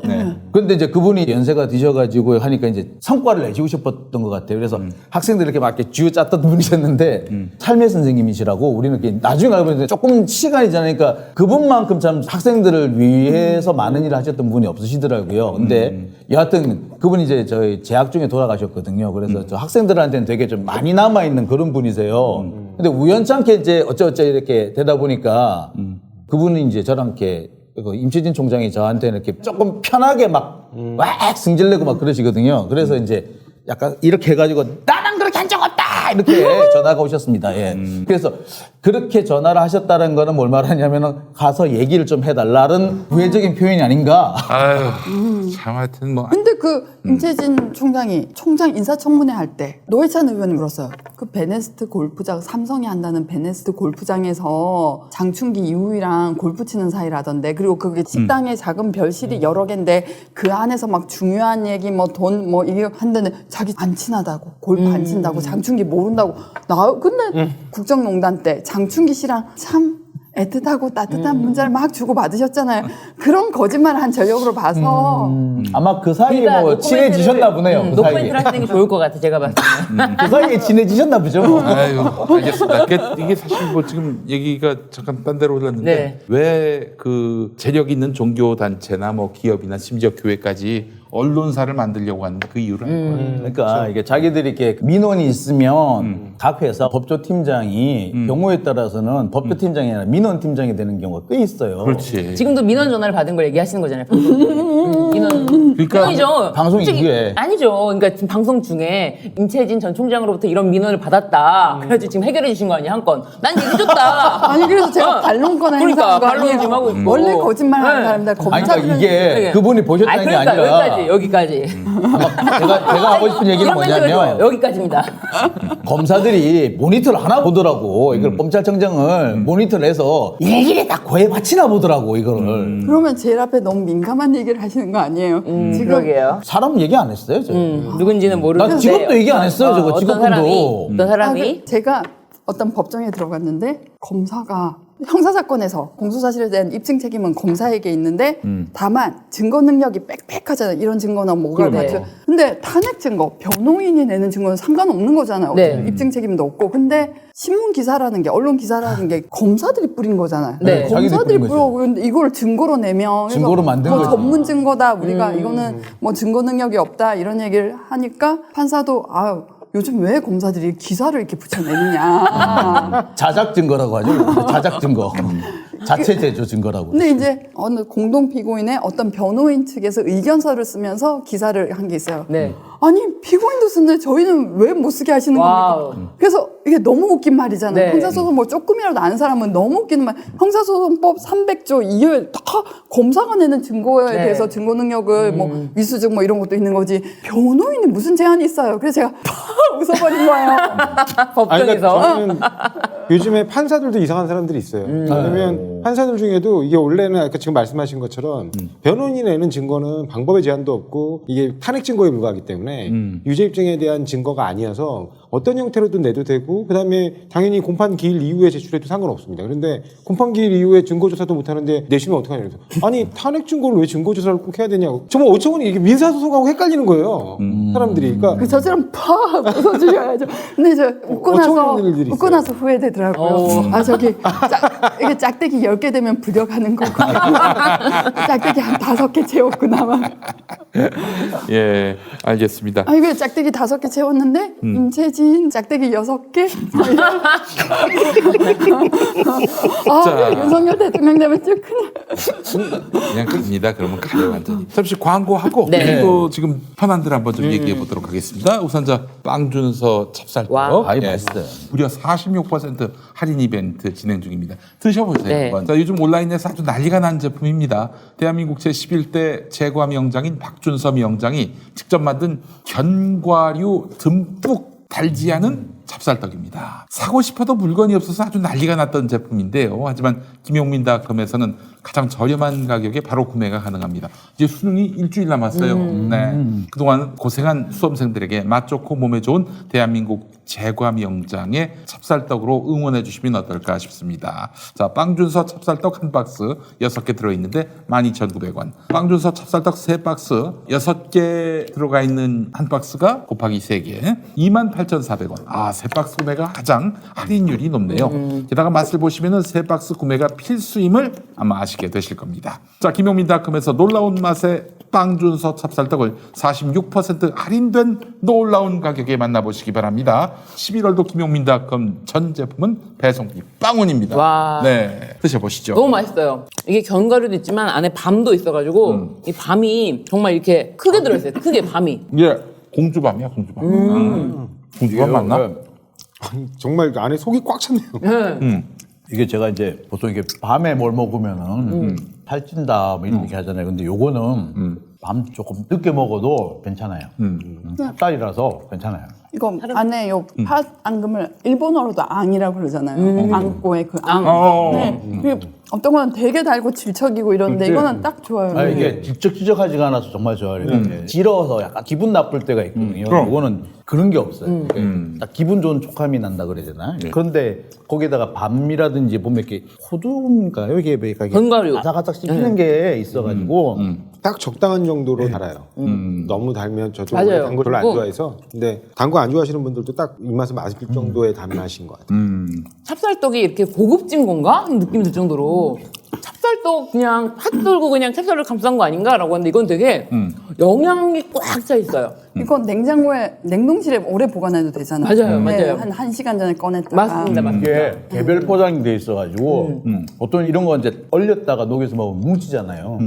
그런데 이제 그분이 연세가 드셔가지고 하니까 이제 성과를 내시고 싶었던 것 같아요. 그래서 학생들 이렇게 막 이렇게 쥐어짰던 분이셨는데 삶의 선생님이시라고 우리는 이렇게 나중에 알고 보니까 조금 시간이 지나니까 그분만큼 참 학생들을 위해서 많은 일을 하셨던 분이 없으시더라고요. 근데 여하튼 그분이 이제 저희 재학 중에 돌아가셨거든요. 그래서 저 학생들한테는 되게 좀 많이 남아있는 그런 분이세요. 근데 우연찮게 이제 어쩌어쩌 이렇게 되다 보니까 그분이 이제 저랑 이렇게 임채진 총장이 저한테는 이렇게 조금 편하게 막 승질내고 막 그러시거든요. 그래서 이제 약간 이렇게 해가지고 나랑 그렇게 한 적 없다 이렇게 전화가 오셨습니다. 예. 그래서 그렇게 전화를 하셨다는 거는 뭘 말하냐면은 가서 얘기를 좀 해달라는 우회적인 표현이 아닌가. 아유, 참 하여튼 뭐 근데 그 임채진 총장이 총장 인사청문회 할 때 노회찬 의원이 물었어요. 그 베네스트 골프장, 삼성이 한다는 베네스트 골프장에서 장충기 이후이랑 골프 치는 사이라던데, 그리고 그게 식당에 작은 별실이 여러 개인데 그 안에서 막 중요한 얘기 뭐 돈 뭐 이게 한다는데 자기 안 친하다고, 골프 안 친다고, 장충기 모른다고. 근데 국정농단 때 장충기 씨랑 참 애틋하고 따뜻한 문자를 막 주고 받으셨잖아요. 그런 거짓말을 한 전력으로 봐서 아마 그 사이에 그러니까 뭐 친해지셨나 보네요. 그 사이에. 노코멘트를 하시는 게 좋을 것 같아, 제가 봤을 때는. 그 사이에 친해지셨나 보죠. 아유, 알겠습니다. 이게 사실 뭐 지금 얘기가 잠깐 딴 데로 흘렀는데 네. 왜 그 재력 있는 종교 단체나 뭐 기업이나 심지어 교회까지 언론사를 만들려고 하는 그 이유를 알 거예요. 그러니까 이게 자기들이 이렇게 민원이 있으면 각 회사 법조팀장이 경우에 따라서는 법조팀장이 아니라 민원팀장이 되는 경우가 꽤 있어요. 그렇지. 지금도 민원 전화를 받은 걸 얘기하시는 거잖아요. 민원. 그러니까 민원이죠. 방송 솔직히 이후에. 아니죠. 그러니까 지금 방송 중에 임채진 전 총장으로부터 이런 민원을 받았다. 그래가지고 지금 해결해 주신 거 아니야, 한 건. 난 얘기해줬다. 아니 그래서 제가 반론권을 그러니까, 행사한 거 반론 아니에요. 좀 하고 있고. 원래 거짓말하는 사람들 아니 그러니까 이게 네. 그분이 보셨다는 게 그러니까 아니라 여기까지. 제가 하고 싶은 얘기는 이런 멘트가 뭐냐면 좋아요. 여기까지입니다. 검사들이 모니터를 하나 보더라고. 이걸 검찰청장을 모니터를 해서 일일이 다 고해 바치나 보더라고 이거를. 그러면 제일 앞에 너무 민감한 얘기를 하시는 거 아니에요? 지금 그러게요. 사람 얘기 안 했어요, 저. 누군지는 모르는데. 나 직업도 얘기 안 했어요, 저거. 직업군도. 어떤 사람이? 제가 어떤 법정에 들어갔는데 검사가 형사사건에서 공소사실에 대한 입증 책임은 검사에게 있는데 다만 증거 능력이 빽빽하잖아요. 이런 증거는 뭐가 그러네. 맞죠. 근데 탄핵 증거, 변호인이 내는 증거는 상관없는 거잖아요. 네. 입증 책임도 없고. 근데 신문 기사라는 게, 언론 기사라는 게 검사들이 뿌린 거잖아요. 네. 검사들이 자기들이 뿌린 뿌리고 근데 이걸 증거로 내면 그래서 증거로 만든 뭐 거지. 전문 증거다. 우리가 이거는 뭐 증거 능력이 없다. 이런 얘기를 하니까 판사도 아유 요즘 왜 검사들이 기사를 이렇게 붙여내느냐. 자작 증거라고 하죠. 자작 증거. 자체 제조 증거라고. 근데 이제 어느 공동 피고인의 어떤 변호인 측에서 의견서를 쓰면서 기사를 한 게 있어요. 네. 아니 피고인도 쓰는데 저희는 왜 못 쓰게 하시는 와우. 겁니까? 그래서 이게 너무 웃긴 말이잖아요. 네. 형사소송 뭐 조금이라도 아는 사람은 너무 웃기는 말. 형사소송법 300조 2열 다 검사가 내는 증거에 네. 대해서 증거 능력을 뭐 미수증 뭐 이런 것도 있는 거지. 변호인이 무슨 제한이 있어요. 그래서 제가 팍 웃어버린 거예요. 아니, 법정에서. 그러니까 저는 요즘에 판사들도 이상한 사람들이 있어요. 왜냐면 판사들 중에도 이게 원래는 아까 지금 말씀하신 것처럼 변호인이 내는 증거는 방법의 제한도 없고 이게 탄핵 증거에 불과하기 때문에 유죄 입증에 대한 증거가 아니어서 어떤 형태로든 내도 되고 그다음에 당연히 공판 기일 이후에 제출해도 상관없습니다. 그런데 공판 기일 이후에 증거조사도 못하는데 내시면 어떡하냐 그래서 아니 탄핵 증거를 왜 증거조사를 꼭 해야 되냐고 정말 어처구니 이게 민사소송하고 헷갈리는 거예요. 사람들이. 그러니까 그 저처럼 팍 웃어주셔야죠. 근데 저 웃고 나서 어처구니 없는 일들이 웃고 있어요. 나서 후회되더라고요. 아 저기 이게 짝대기 10개 되면 부려가는 거고 짝대기 한 5개 채웠구나 막. 예, 알겠습니다. 아니 왜 짝대기 5개 채웠는데 임채진 짝대기 6개? 아 자. 윤석열 대통령 되면 쭉 그냥 그냥 갑니다. 그러면 가요 완전히. 잠시 광고하고 네. 그리고 지금 현안들 한번 좀 얘기해 보도록 하겠습니다. 우선 저 빵준서 찹쌀떡 와우. 아이, 맛있어요. 무려 46% 할인 이벤트 진행 중입니다. 드셔보세요. 네. 한번. 자, 요즘 온라인에서 아주 난리가 난 제품입니다. 대한민국 제11대 제과 명장인 박준서 명장이 직접 만든 견과류 듬뿍 달지 않은 찹쌀떡입니다. 사고 싶어도 물건이 없어서 아주 난리가 났던 제품인데요. 하지만 김용민닷컴에서는 가장 저렴한 가격에 바로 구매가 가능합니다. 이제 수능이 일주일 남았어요. 네. 그동안 고생한 수험생들에게 맛 좋고 몸에 좋은 대한민국 제과 명장의 찹쌀떡으로 응원해 주시면 어떨까 싶습니다. 자, 빵준서 찹쌀떡 한 박스 6개 들어있는데 12,900원. 빵준서 찹쌀떡 3박스 6개 들어가 있는 한 박스가 곱하기 3개 28,400원. 아, 3박스 구매가 가장 할인율이 높네요. 게다가 맛을 보시면은 3박스 구매가 필수임을 아마 아시게 되실 겁니다. 자, 김용민닷컴에서 놀라운 맛의 빵준서 찹쌀떡을 46% 할인된 놀라운 가격에 만나보시기 바랍니다. 11월도 김용민닷컴 전 제품은 배송비 빵원입니다. 와. 네, 드셔보시죠. 너무 맛있어요. 이게 견과류도 있지만 안에 밤도 있어가지고 이 밤이 정말 이렇게 크게 들어있어요. 크게 밤이. 이게 공주밤이야, 공주밤. 공주밤 맞나? 정말 안에 속이 꽉 찼네요. 이게 제가 이제 보통 이게 밤에 뭘 먹으면은 살찐다 뭐 이런 얘기 하잖아요. 근데 요거는 밤 조금 늦게 먹어도 괜찮아요. 찹쌀이라서 괜찮아요. 이거 안에 요 팥 앙금을 일본어로도 앙이라고 그러잖아요. 앙꼬의 그 앙. 네. 그게 어떤 건 되게 달고 질척이고 이런데 이거는 딱 좋아요. 아, 이게 질척질척하지가 않아서 정말 좋아요. 이렇게 질어서 약간 기분 나쁠 때가 있거든요. 이거는 그런 게 없어요. 이렇게 딱 기분 좋은 촉감이 난다 그래야 되나? 그런데 거기다가 밤이라든지 보면 이렇게 호두인가요? 이게 견과류. 아삭아삭 씹히는 게 있어가지고 딱 적당한 정도로 달아요. 너무 달면 저도 맞아요. 단 거 별로 안 그리고 좋아해서. 근데 단 거 안 좋아하시는 분들도 딱 입맛에 맞을 정도의 단맛인 것 같아요. 찹쌀떡이 이렇게 고급진 건가? 하는 느낌이 들 정도로 찹쌀떡 그냥 팥 들고 그냥 찹쌀을 감싼 거 아닌가라고 하는데 이건 되게 영양이 꽉 차 있어요. 이건 냉장고에 냉동실에 오래 보관해도 되잖아요. 맞아요, 네, 맞아요. 한 1시간 전에 꺼냈다가 맞습니다, 맞습니다. 이게 개별 포장이 돼 있어가지고 보통 이런 거 이제 얼렸다가 녹여서 먹으면 뭉치잖아요.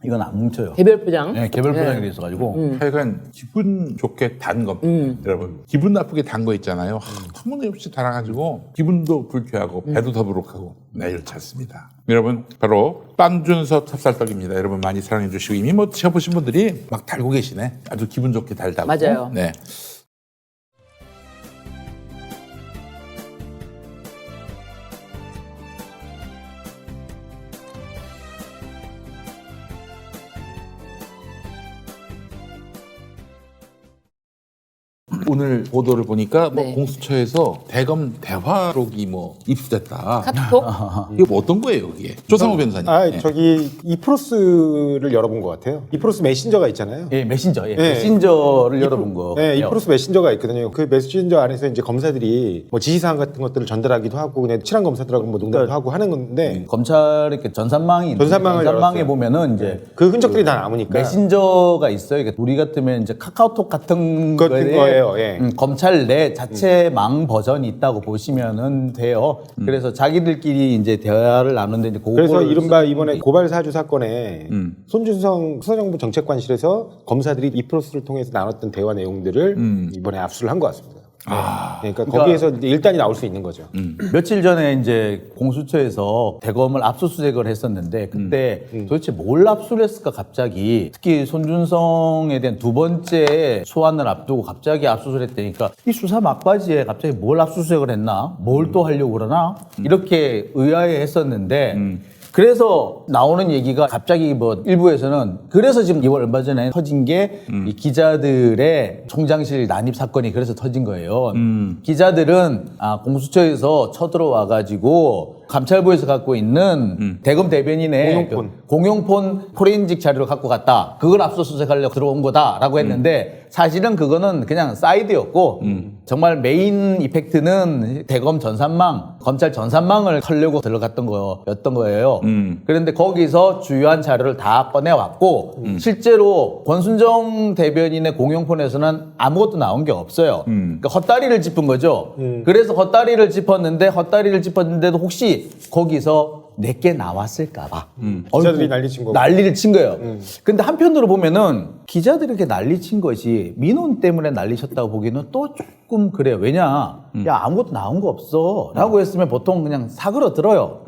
이건 안 뭉쳐요. 개별 포장. 네, 개별 포장이 돼 있어가지고 하여간 기분 좋게 단 거. 여러분, 기분 나쁘게 단 거 있잖아요. 터무니없이 달아가지고 기분도 불쾌하고 배도 더부룩하고 네, 이렇지 않습니다. 여러분, 바로 빵준서 찹쌀떡입니다. 여러분 많이 사랑해 주시고 이미 뭐 드셔보신 분들이 막 달고 계시네. 아주 기분 좋게 달다고. 맞아요. 네. 오늘 보도를 보니까 뭐 네. 공수처에서 대검 대화록이 뭐 입수됐다. 카톡? 이거 뭐 어떤 거예요, 그게? 조상호 변호사님. 아, 네. 저기 이프로스를 열어본 것 같아요. 이프로스 메신저가 있잖아요. 예, 메신저, 네. 메신저를 열어본 거. 네, 이프로스 메신저가 있거든요. 그 메신저 안에서 이제 검사들이 뭐 지시사항 같은 것들을 전달하기도 하고 그냥 친한 검사들하고 뭐 농담도 하고 하는 건데 검찰 이렇게 전산망이 있는데 전산망을 전산망에 열었어요. 보면은 이제 그 흔적들이 다 남으니까 메신저가 있어요. 이게 우리 같으면 이제 카카오톡 같은 같은 거예요. 예. 검찰 내 자체 망 버전이 있다고 보시면은 돼요. 그래서 자기들끼리 이제 대화를 나누는데 이제 그거를 그래서 이른바 이번에 고발 사주 사건에 손준성 수사정부 정책관실에서 검사들이 이프로스를 통해서 나눴던 대화 내용들을 이번에 압수를 한 것 같습니다. 네. 그러니까 거기에서 이제 일단이 나올 수 있는 거죠. 며칠 전에 이제 공수처에서 대검을 압수수색을 했었는데 그때 도대체 뭘 압수를 했을까 갑자기 특히 손준성에 대한 두 번째 소환을 앞두고 갑자기 압수수색을 했다니까 이 수사 막바지에 갑자기 뭘 압수수색을 했나? 뭘 또 하려고 그러나? 이렇게 의아해했었는데 그래서 나오는 얘기가 갑자기 뭐 일부에서는 그래서 지금 이번 얼마 전에 터진 게 이 기자들의 총장실 난입 사건이 그래서 터진 거예요. 기자들은 공수처에서 쳐들어와 가지고 감찰부에서 갖고 있는 대검 대변인의 공용폰 포렌식 자료를 갖고 갔다. 그걸 압수수색하려고 들어온 거다라고 했는데 사실은 그거는 그냥 사이드였고 정말 메인 이펙트는 대검 전산망, 검찰 전산망을 털려고 들어갔던 거였던 거예요. 그런데 거기서 주요한 자료를 다 꺼내왔고 실제로 권순정 대변인의 공용폰에서는 아무것도 나온 게 없어요. 그러니까 헛다리를 짚은 거죠. 그래서 헛다리를 짚었는데도 혹시 거기서 내게 나왔을까봐 기자들이 난리친 거고. 난리를 친 거예요. 근데 한편으로 보면은 기자들이 이렇게 난리친 것이 민원 때문에 난리쳤다고 보기에는 또 조금 그래요. 왜냐? 야 아무것도 나온 거 없어 라고 했으면 보통 그냥 사그러들어요.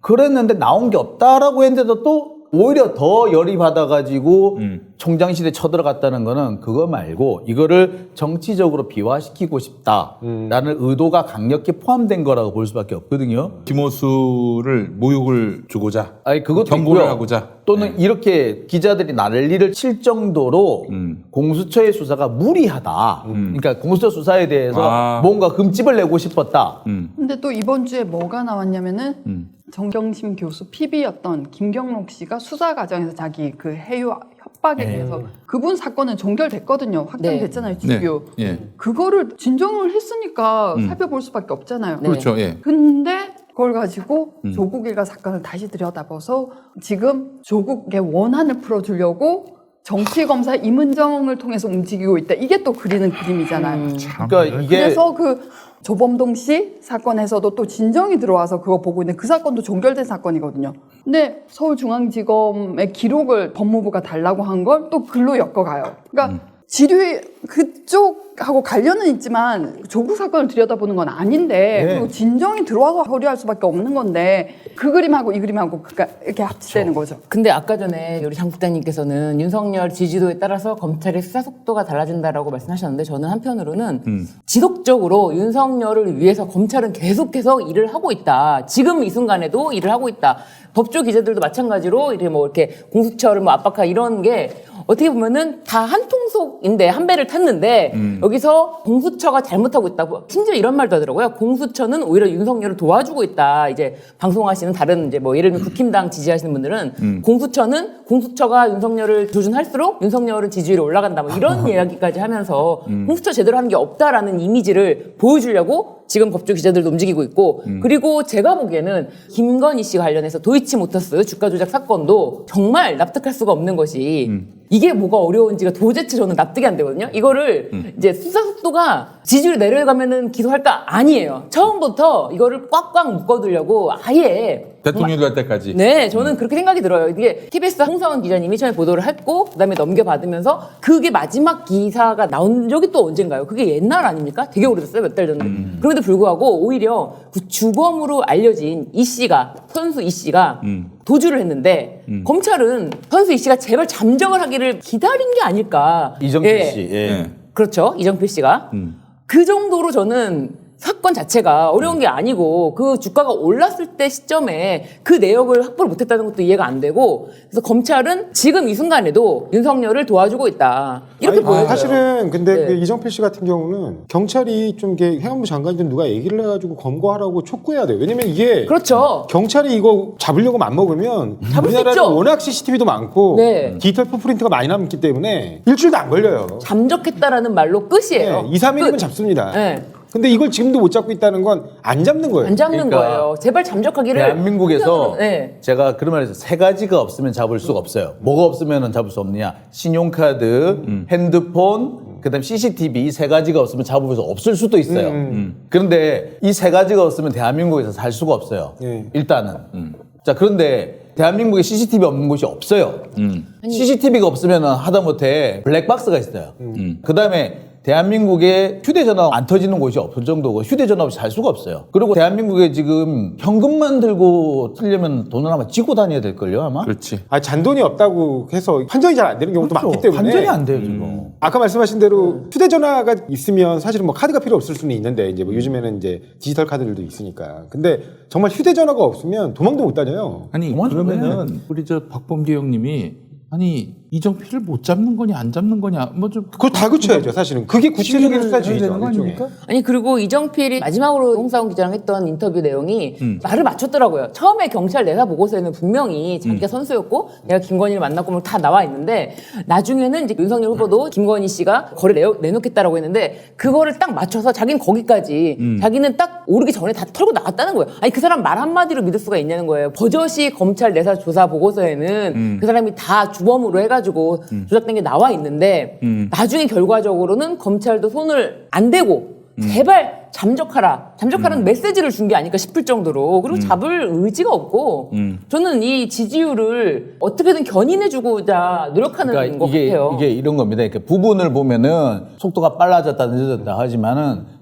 그랬는데 나온 게 없다라고 했는데도 또 오히려 더 열이 받아가지고 총장실에 쳐들어갔다는 거는 그거 말고 이거를 정치적으로 비화시키고 싶다라는 의도가 강력히 포함된 거라고 볼 수밖에 없거든요. 김호수를 모욕을 주고자 아니 그것도 경고를 있고요. 하고자. 또는 이렇게 기자들이 난리를 칠 정도로 공수처의 수사가 무리하다. 그러니까 공수처 수사에 대해서 뭔가 금집을 내고 싶었다. 근데 또 이번 주에 뭐가 나왔냐면은 정경심 교수 PB였던 김경록 씨가 수사 과정에서 자기 그 해유 협박에 대해서 그분 사건은 종결됐거든요. 확정됐잖아요, 지규. 네. 예. 그거를 진정을 했으니까 살펴볼 수밖에 없잖아요. 그렇죠. 예. 근데 그걸 가지고 조국 일가 사건을 다시 들여다봐서 지금 조국의 원한을 풀어주려고 정치검사 임은정을 통해서 움직이고 있다. 이게 또 그리는 그림이잖아요. 그러니까 이게 그래서 그 조범동 씨 사건에서도 또 진정이 들어와서 그거 보고 있는데 그 사건도 종결된 사건이거든요. 근데 서울중앙지검의 기록을 법무부가 달라고 한 걸 또 글로 엮어가요. 그러니까 지류의 그쪽하고 관련은 있지만 조국 사건을 들여다보는 건 아닌데 그리고 진정이 들어와서 허리할 수밖에 없는 건데 그 그림하고 이 그림하고 이렇게 합치되는 거죠. 근데 아까 전에 우리 장 국장님께서는 윤석열 지지도에 따라서 검찰의 수사 속도가 달라진다라고 말씀하셨는데 저는 한편으로는 지속적으로 윤석열을 위해서 검찰은 계속해서 일을 하고 있다. 지금 이 순간에도 일을 하고 있다. 법조 기자들도 마찬가지로 이렇게 공수처를 압박하고 이런 게 어떻게 보면은 다 한 통속인데 한 배를 탔는데 여기서 공수처가 잘못하고 있다고 심지어 이런 말도 하더라고요. 공수처는 오히려 윤석열을 도와주고 있다. 이제 방송하시는 다른 이제 예를 들면 국힘당 지지하시는 분들은 공수처가 윤석열을 조준할수록 윤석열은 지지율이 올라간다. 이런 이야기까지 하면서 공수처 제대로 하는 게 없다라는 이미지를 보여주려고 지금 법조 기자들도 움직이고 있고 그리고 제가 보기에는 김건희 씨 관련해서 도이치모터스 주가 조작 사건도 정말 납득할 수가 없는 것이 이게 뭐가 어려운지가 도대체 저는 납득이 안 되거든요. 이거를 이제 수사 속도가 지지율이 내려가면은 기소할까? 아니에요. 처음부터 이거를 꽉꽉 묶어두려고 아예 대통령이 될 때까지. 네, 저는 그렇게 생각이 들어요. 이게 TBS 홍사원 기자님이 처음에 보도를 했고 그다음에 넘겨받으면서 그게 마지막 기사가 나온 적이 또 언젠가요? 그게 옛날 아닙니까? 되게 오래됐어요. 몇 달 전에. 그럼에도 불구하고 오히려 그 주범으로 알려진 이 씨가 선수 이 씨가 도주를 했는데 검찰은 선수 이 씨가 제발 잠적을 하기를 기다린 게 아닐까. 이정필 씨. 예. 그렇죠. 이정필 씨가. 그 정도로 저는 사건 자체가 어려운 게 아니고 그 주가가 올랐을 때 시점에 그 내역을 확보를 못했다는 것도 이해가 안 되고 그래서 검찰은 지금 이 순간에도 윤석열을 도와주고 있다. 이렇게 보여요. 사실은 근데 네. 그 이정필 씨 같은 경우는 경찰이 좀 이게 행안부 장관이든 누가 얘기를 해가지고 검거하라고 촉구해야 돼요. 왜냐면 이게 그렇죠. 경찰이 이거 잡으려고 맘먹으면 잡을 수 우리나라는 있죠. 워낙 CCTV도 많고 네. 디지털 풋프린트가 많이 남기 때문에 일주일도 안 걸려요. 잠적했다라는 말로 끝이에요. 네, 2, 3일이면 끝. 잡습니다. 네. 근데 이걸 지금도 못 잡고 있다는 건 안 잡는 거예요. 안 잡는 그러니까 거예요. 제발 잠적하기를. 대한민국에서 네. 제가 그런 말에서 세 가지가 없으면 잡을 수가 없어요. 뭐가 없으면 잡을 수 없느냐? 신용카드, 핸드폰, 그다음 CCTV 이 세 가지가 없으면 잡을 수 없을 수도 있어요. 그런데 이 세 가지가 없으면 대한민국에서 살 수가 없어요. 일단은. 자 그런데 대한민국에 CCTV 없는 곳이 없어요. CCTV가 없으면 하다못해 블랙박스가 있어요. 그다음에 대한민국에 휴대전화 안 터지는 곳이 없을 정도고 휴대전화 없이 살 수가 없어요. 그리고 대한민국에 지금 현금만 들고 쓰려면 돈을 아마 쥐고 다녀야 될걸요 아마? 그렇지. 잔돈이 없다고 해서 환전이 잘 안 되는 경우도 많기 때문에 환전이 안 돼요 지금. 아까 말씀하신 대로 휴대전화가 있으면 사실은 뭐 카드가 필요 없을 수는 있는데 이제 뭐 요즘에는 이제 디지털 카드들도 있으니까. 근데 정말 휴대전화가 없으면 도망도 못 다녀요. 아니 그러면은 우리 저 박범계 형님이 아니 이정필을 못 잡는 거냐 안 잡는 거냐 뭐 좀 그거 다 고쳐야죠 사실은. 그게 구체적인 수사주의죠. 일종의. 아니 그리고 이정필이 마지막으로 홍사원 기자랑 했던 인터뷰 내용이 말을 맞췄더라고요. 처음에 경찰 내사 보고서에는 분명히 자기가 선수였고 내가 김건희를 만났고 뭐 다 나와 있는데 나중에는 이제 윤석열 후보도 김건희 씨가 거래 내놓겠다라고 했는데 그거를 딱 맞춰서 자기는 거기까지 자기는 딱 오르기 전에 다 털고 나갔다는 거예요. 아니 그 사람 말 한마디로 믿을 수가 있냐는 거예요. 버젓이 검찰 내사 조사 보고서에는 그 사람이 다 주범으로 해가지고 조작된 게 나와 있는데 나중에 결과적으로는 검찰도 손을 안 대고 제발 잠적하라는 메시지를 준 게 아닐까 싶을 정도로 그리고 잡을 의지가 없고 저는 이 지지율을 어떻게든 견인해주고자 노력하는 그러니까 것 같아요. 이게 이런 겁니다. 이렇게 부분을 보면은 속도가 빨라졌다 늦어졌다 하지만은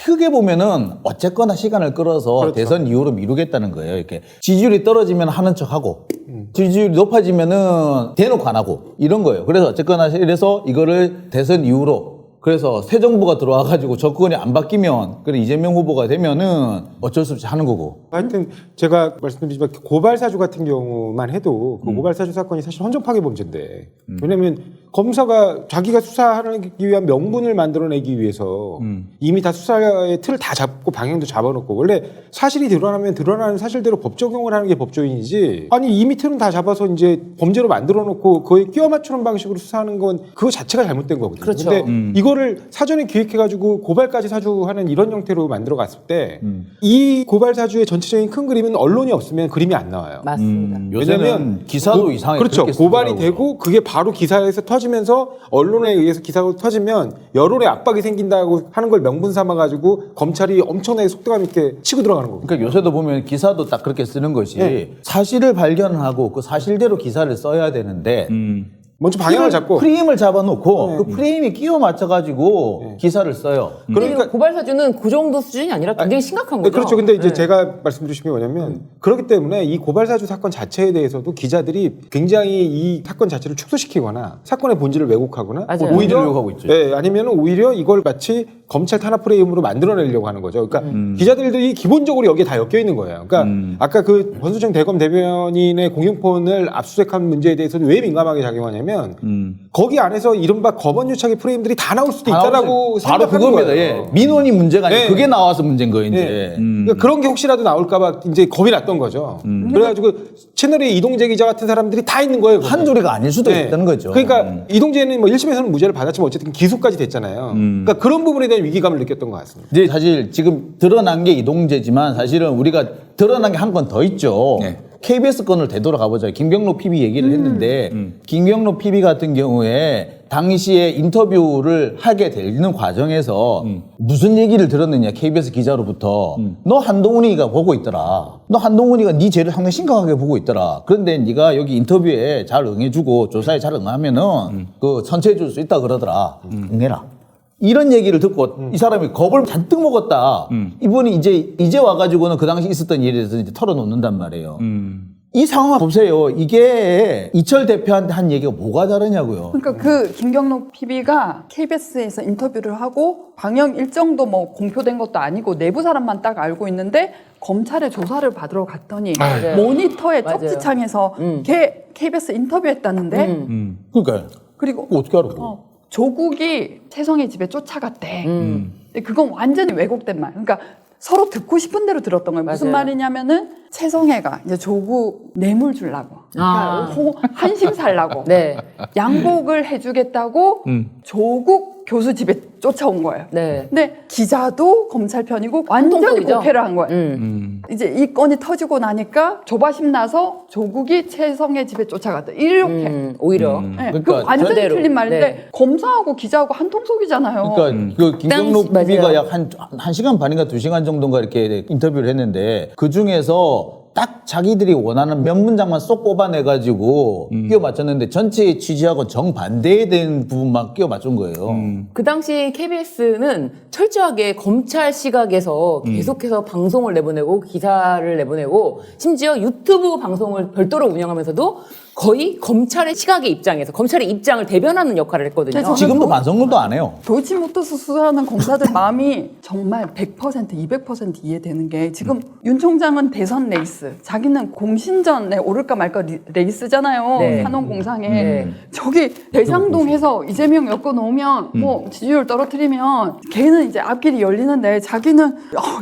크게 보면은 어쨌거나 시간을 끌어서 그렇죠. 대선 이후로 미루겠다는 거예요. 이렇게 지지율이 떨어지면 하는 척하고 지지율이 높아지면은 대놓고 안 하고 이런 거예요. 그래서 어쨌거나 이래서 이거를 대선 이후로 그래서 새 정부가 들어와가지고 정권이 안 바뀌면 그래 이재명 후보가 되면은 어쩔 수 없이 하는 거고. 하여튼 제가 말씀드리지만 고발 사주 같은 경우만 해도 그 고발 사주 사건이 사실 헌정 파괴 범죄인데 왜냐하면 검사가 자기가 수사하기 위한 명분을 만들어내기 위해서 이미 다 수사의 틀을 다 잡고 방향도 잡아놓고 원래 사실이 드러나면 드러나는 사실대로 법 적용을 하는 게 법조인이지 아니 이미 틀은 다 잡아서 이제 범죄로 만들어놓고 거의 끼워 맞추는 방식으로 수사하는 건 그거 자체가 잘못된 거거든요. 그렇죠. 근데 이거를 사전에 기획해가지고 고발까지 사주하는 이런 형태로 만들어갔을 때 이 고발 사주의 전체적인 큰 그림은 언론이 없으면 그림이 안 나와요. 맞습니다. 요새는 왜냐면 기사도 이상하게 그렇죠. 그렇게 고발이 쓰더라고요. 되고 그게 바로 기사에서 터지면서 언론에 의해서 기사가 터지면 여론의 압박이 생긴다고 하는 걸 명분 삼아 가지고 검찰이 엄청나게 속도감 있게 치고 들어가는 거고. 그러니까 요새도 보면 기사도 딱 그렇게 쓰는 것이 네. 사실을 발견하고 그 사실대로 기사를 써야 되는데 먼저 방향을 잡고 프레임을 잡아놓고 그 프레임에 끼워 맞춰가지고 기사를 써요. 그러니까 고발 사주는 그 정도 수준이 아니라 굉장히 심각한 네, 거죠. 그렇죠. 근데 이제 네. 제가 말씀드리신 게 뭐냐면 그렇기 때문에 이 고발사주 사건 자체에 대해서도 기자들이 굉장히 이 사건 자체를 축소시키거나 사건의 본질을 왜곡하거나 맞아요. 오히려 하고 있죠. 예, 아니면 오히려 이걸 마치 검찰 탄압 프레임으로 만들어내려고 하는 거죠. 그러니까 기자들이 기본적으로 여기에 다 엮여 있는 거예요. 그러니까 아까 그 권수정 대검 대변인의 공용폰을 압수수색한 문제에 대해서는 왜 민감하게 작용하냐면 거기 안에서 이른바 검언유착의 프레임들이 다 나올 수도 있다라고 바로 생각하는 그겁니다. 거예요. 예. 민원이 문제가 아니고 네. 그게 나와서 문제인 거예요. 이제. 네. 그러니까 그런 게 혹시라도 나올까봐 이제 겁이 났던 거죠. 그래가지고 채널에 이동재 기자 같은 사람들이 다 있는 거예요. 거기. 한둘이가 아닐 수도 네. 있다는 거죠. 그러니까 이동재는 뭐 1심에서는 무죄를 받았지만 어쨌든 기소까지 됐잖아요. 그러니까 그런 부분에 대한 위기감을 느꼈던 것 같습니다. 이제 사실 지금 드러난 게 이동재지만 사실은 우리가 드러난 게 한 건 더 있죠. 네. KBS 건을 되돌아 가보자. 김경록 PB 얘기를 했는데 김경록 PB 같은 경우에 당시에 인터뷰를 하게 되는 과정에서 무슨 얘기를 들었느냐 KBS 기자로부터 너 한동훈이가 보고 있더라. 너 한동훈이가 네 죄를 상당히 심각하게 보고 있더라. 그런데 네가 여기 인터뷰에 잘 응해주고 조사에 잘 응하면은 그 선처해 줄 수 있다 그러더라. 응해라. 이런 얘기를 듣고 이 사람이 겁을 잔뜩 먹었다. 이분이 이제 와가지고는 그 당시 있었던 일에 대해서 이제 털어놓는단 말이에요. 이 상황 보세요. 이게 이철 대표한테 한 얘기가 뭐가 다르냐고요. 그러니까 그 김경록 PB가 KBS에서 인터뷰를 하고 방영 일정도 뭐 공표된 것도 아니고 내부 사람만 딱 알고 있는데 검찰의 조사를 받으러 갔더니 맞아요. 모니터의 맞아요. 쪽지창에서 KBS 인터뷰했다는데 그러니까요. 그리고 그거 어떻게 알아? 그거? 조국이 채성의 집에 쫓아갔대. 근데 그건 완전히 왜곡된 말. 그러니까 서로 듣고 싶은 대로 들었던 거예요. 무슨 맞아요. 말이냐면은 채성애가 이제 조국 뇌물 주려고, 그러니까 한심 살라고, 네. 양복을 해주겠다고 조국 교수 집에 쫓아온 거예요. 네. 근데 기자도 검찰 편이고 완전히 통속이죠? 곡해를 한 거예요. 이제 이 건이 터지고 나니까 조바심 나서 조국이 채성애 집에 쫓아갔다. 이렇게. 오히려. 네, 그러니까 그 완전히 반대로. 틀린 말인데 네. 검사하고 기자하고 한 통속이잖아요. 그러니까 그 김경록 당시- PB가 맞아요. 약 한 시간 반인가 2시간 정도인가 이렇게 인터뷰를 했는데 그 중에서 딱 자기들이 원하는 몇 문장만 쏙 뽑아내가지고 끼워 맞췄는데 전체의 취지하고 정반대에 된 부분만 끼워 맞춘 거예요. 그 당시 KBS는 철저하게 검찰 시각에서 계속해서 방송을 내보내고 기사를 내보내고 심지어 유튜브 방송을 별도로 운영하면서도 거의 검찰의 시각의 입장에서 검찰의 입장을 대변하는 역할을 했거든요. 저는 지금도 반성문도 안 해요. 도이치모터스 수사하는 검사들 마음이 정말 100%, 200% 이해되는 게 지금 윤 총장은 대선 레이스, 자기는 공신전에 오를까 말까 레이스잖아요. 네. 산업공상에. 네. 저기 대장동에서 이재명 엮어놓으면 뭐 지지율 떨어뜨리면 걔는 이제 앞길이 열리는데 자기는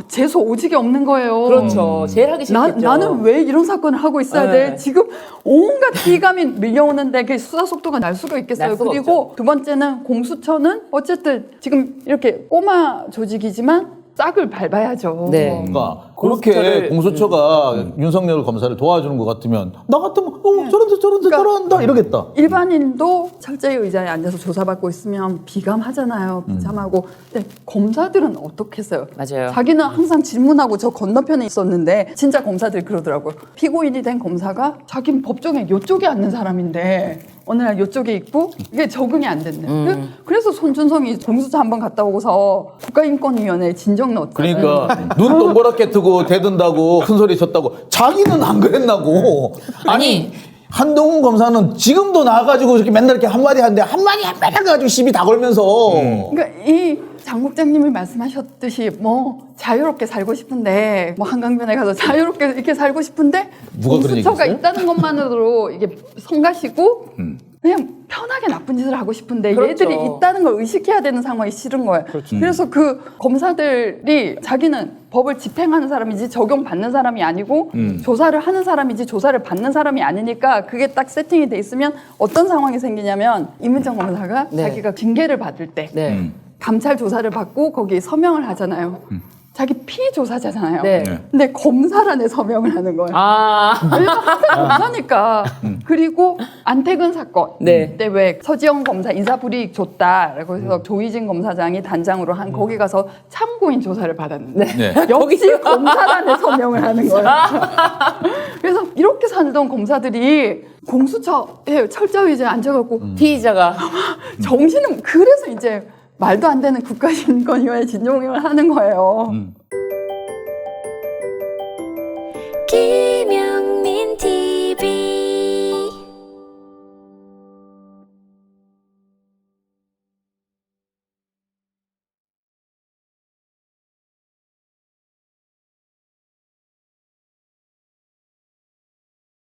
재수 오지게 없는 거예요. 그렇죠. 제일 하기 싫겠죠. 나는 왜 이런 사건을 하고 있어야 네. 돼? 지금 온갖 피감이 밀려오는데 그 수사 속도가 날 수가 있겠어요. 날 수가 그리고 두 번째는 공수처는 어쨌든 지금 이렇게 꼬마 조직이지만 짝을 밟아야죠. 네. 그러니까 그렇게 공수처를- 공수처가 윤석열 검사를 도와주는 것 같으면 나 같으면 저런다 그러니까 저런다 이러겠다. 일반인도 철저히 의자에 앉아서 조사받고 있으면 비감하잖아요. 비참하고. 근데 검사들은 어떻겠어요? 맞아요. 자기는 항상 질문하고 저 건너편에 있었는데 진짜 검사들이 그러더라고요. 피고인이 된 검사가 자기는 법정에 이쪽에 앉는 사람인데 어느 날 이쪽에 있고 이게 적응이 안 됐네. 그래서 손준성이 공수처 한번 갔다 오고서 국가인권위원회에 진정 넣었잖아요. 그러니까 눈 동그랗게 뜨고 대든다고 큰 소리 쳤다고 자기는 안 그랬나고. 아니 한동훈 검사는 지금도 나와가지고 이렇게 맨날 이렇게 한마디 하는데 한마디 해가지고 시비 다 걸면서. 그러니까 이 장 국장님이 말씀하셨듯이 뭐 자유롭게 살고 싶은데 뭐 한강변에 가서 자유롭게 이렇게 살고 싶은데 누가 그런 공수처가 얘기했어요? 있다는 것만으로 이게 성가시고 그냥 편하게 나쁜 짓을 하고 싶은데 그렇죠. 얘들이 있다는 걸 의식해야 되는 상황이 싫은 거예요. 그래서 그 검사들이 자기는 법을 집행하는 사람이지 적용받는 사람이 아니고 조사를 하는 사람이지 조사를 받는 사람이 아니니까 그게 딱 세팅이 돼 있으면 어떤 상황이 생기냐면 이문정 검사가 네. 자기가 징계를 받을 때 네. 감찰 조사를 받고 거기에 서명을 하잖아요. 자기 피조사자잖아요. 네. 근데 검사란에 서명을 하는 거예요. 아. 왜냐면 항상 검사니까. 그리고 안태근 사건. 네. 그때 왜 서지영 검사 인사불이익 줬다라고 해서 조희진 검사장이 단장으로 한 거기 가서 참고인 조사를 받았는데 네. 역시 검사란에 서명을 하는 거예요. 그래서 이렇게 살던 검사들이 공수처에 철저히 이제 앉아갖고 피의자가 정신은 그래서 이제 말도 안 되는 국가인권위원회 진정을 하는 거예요. 기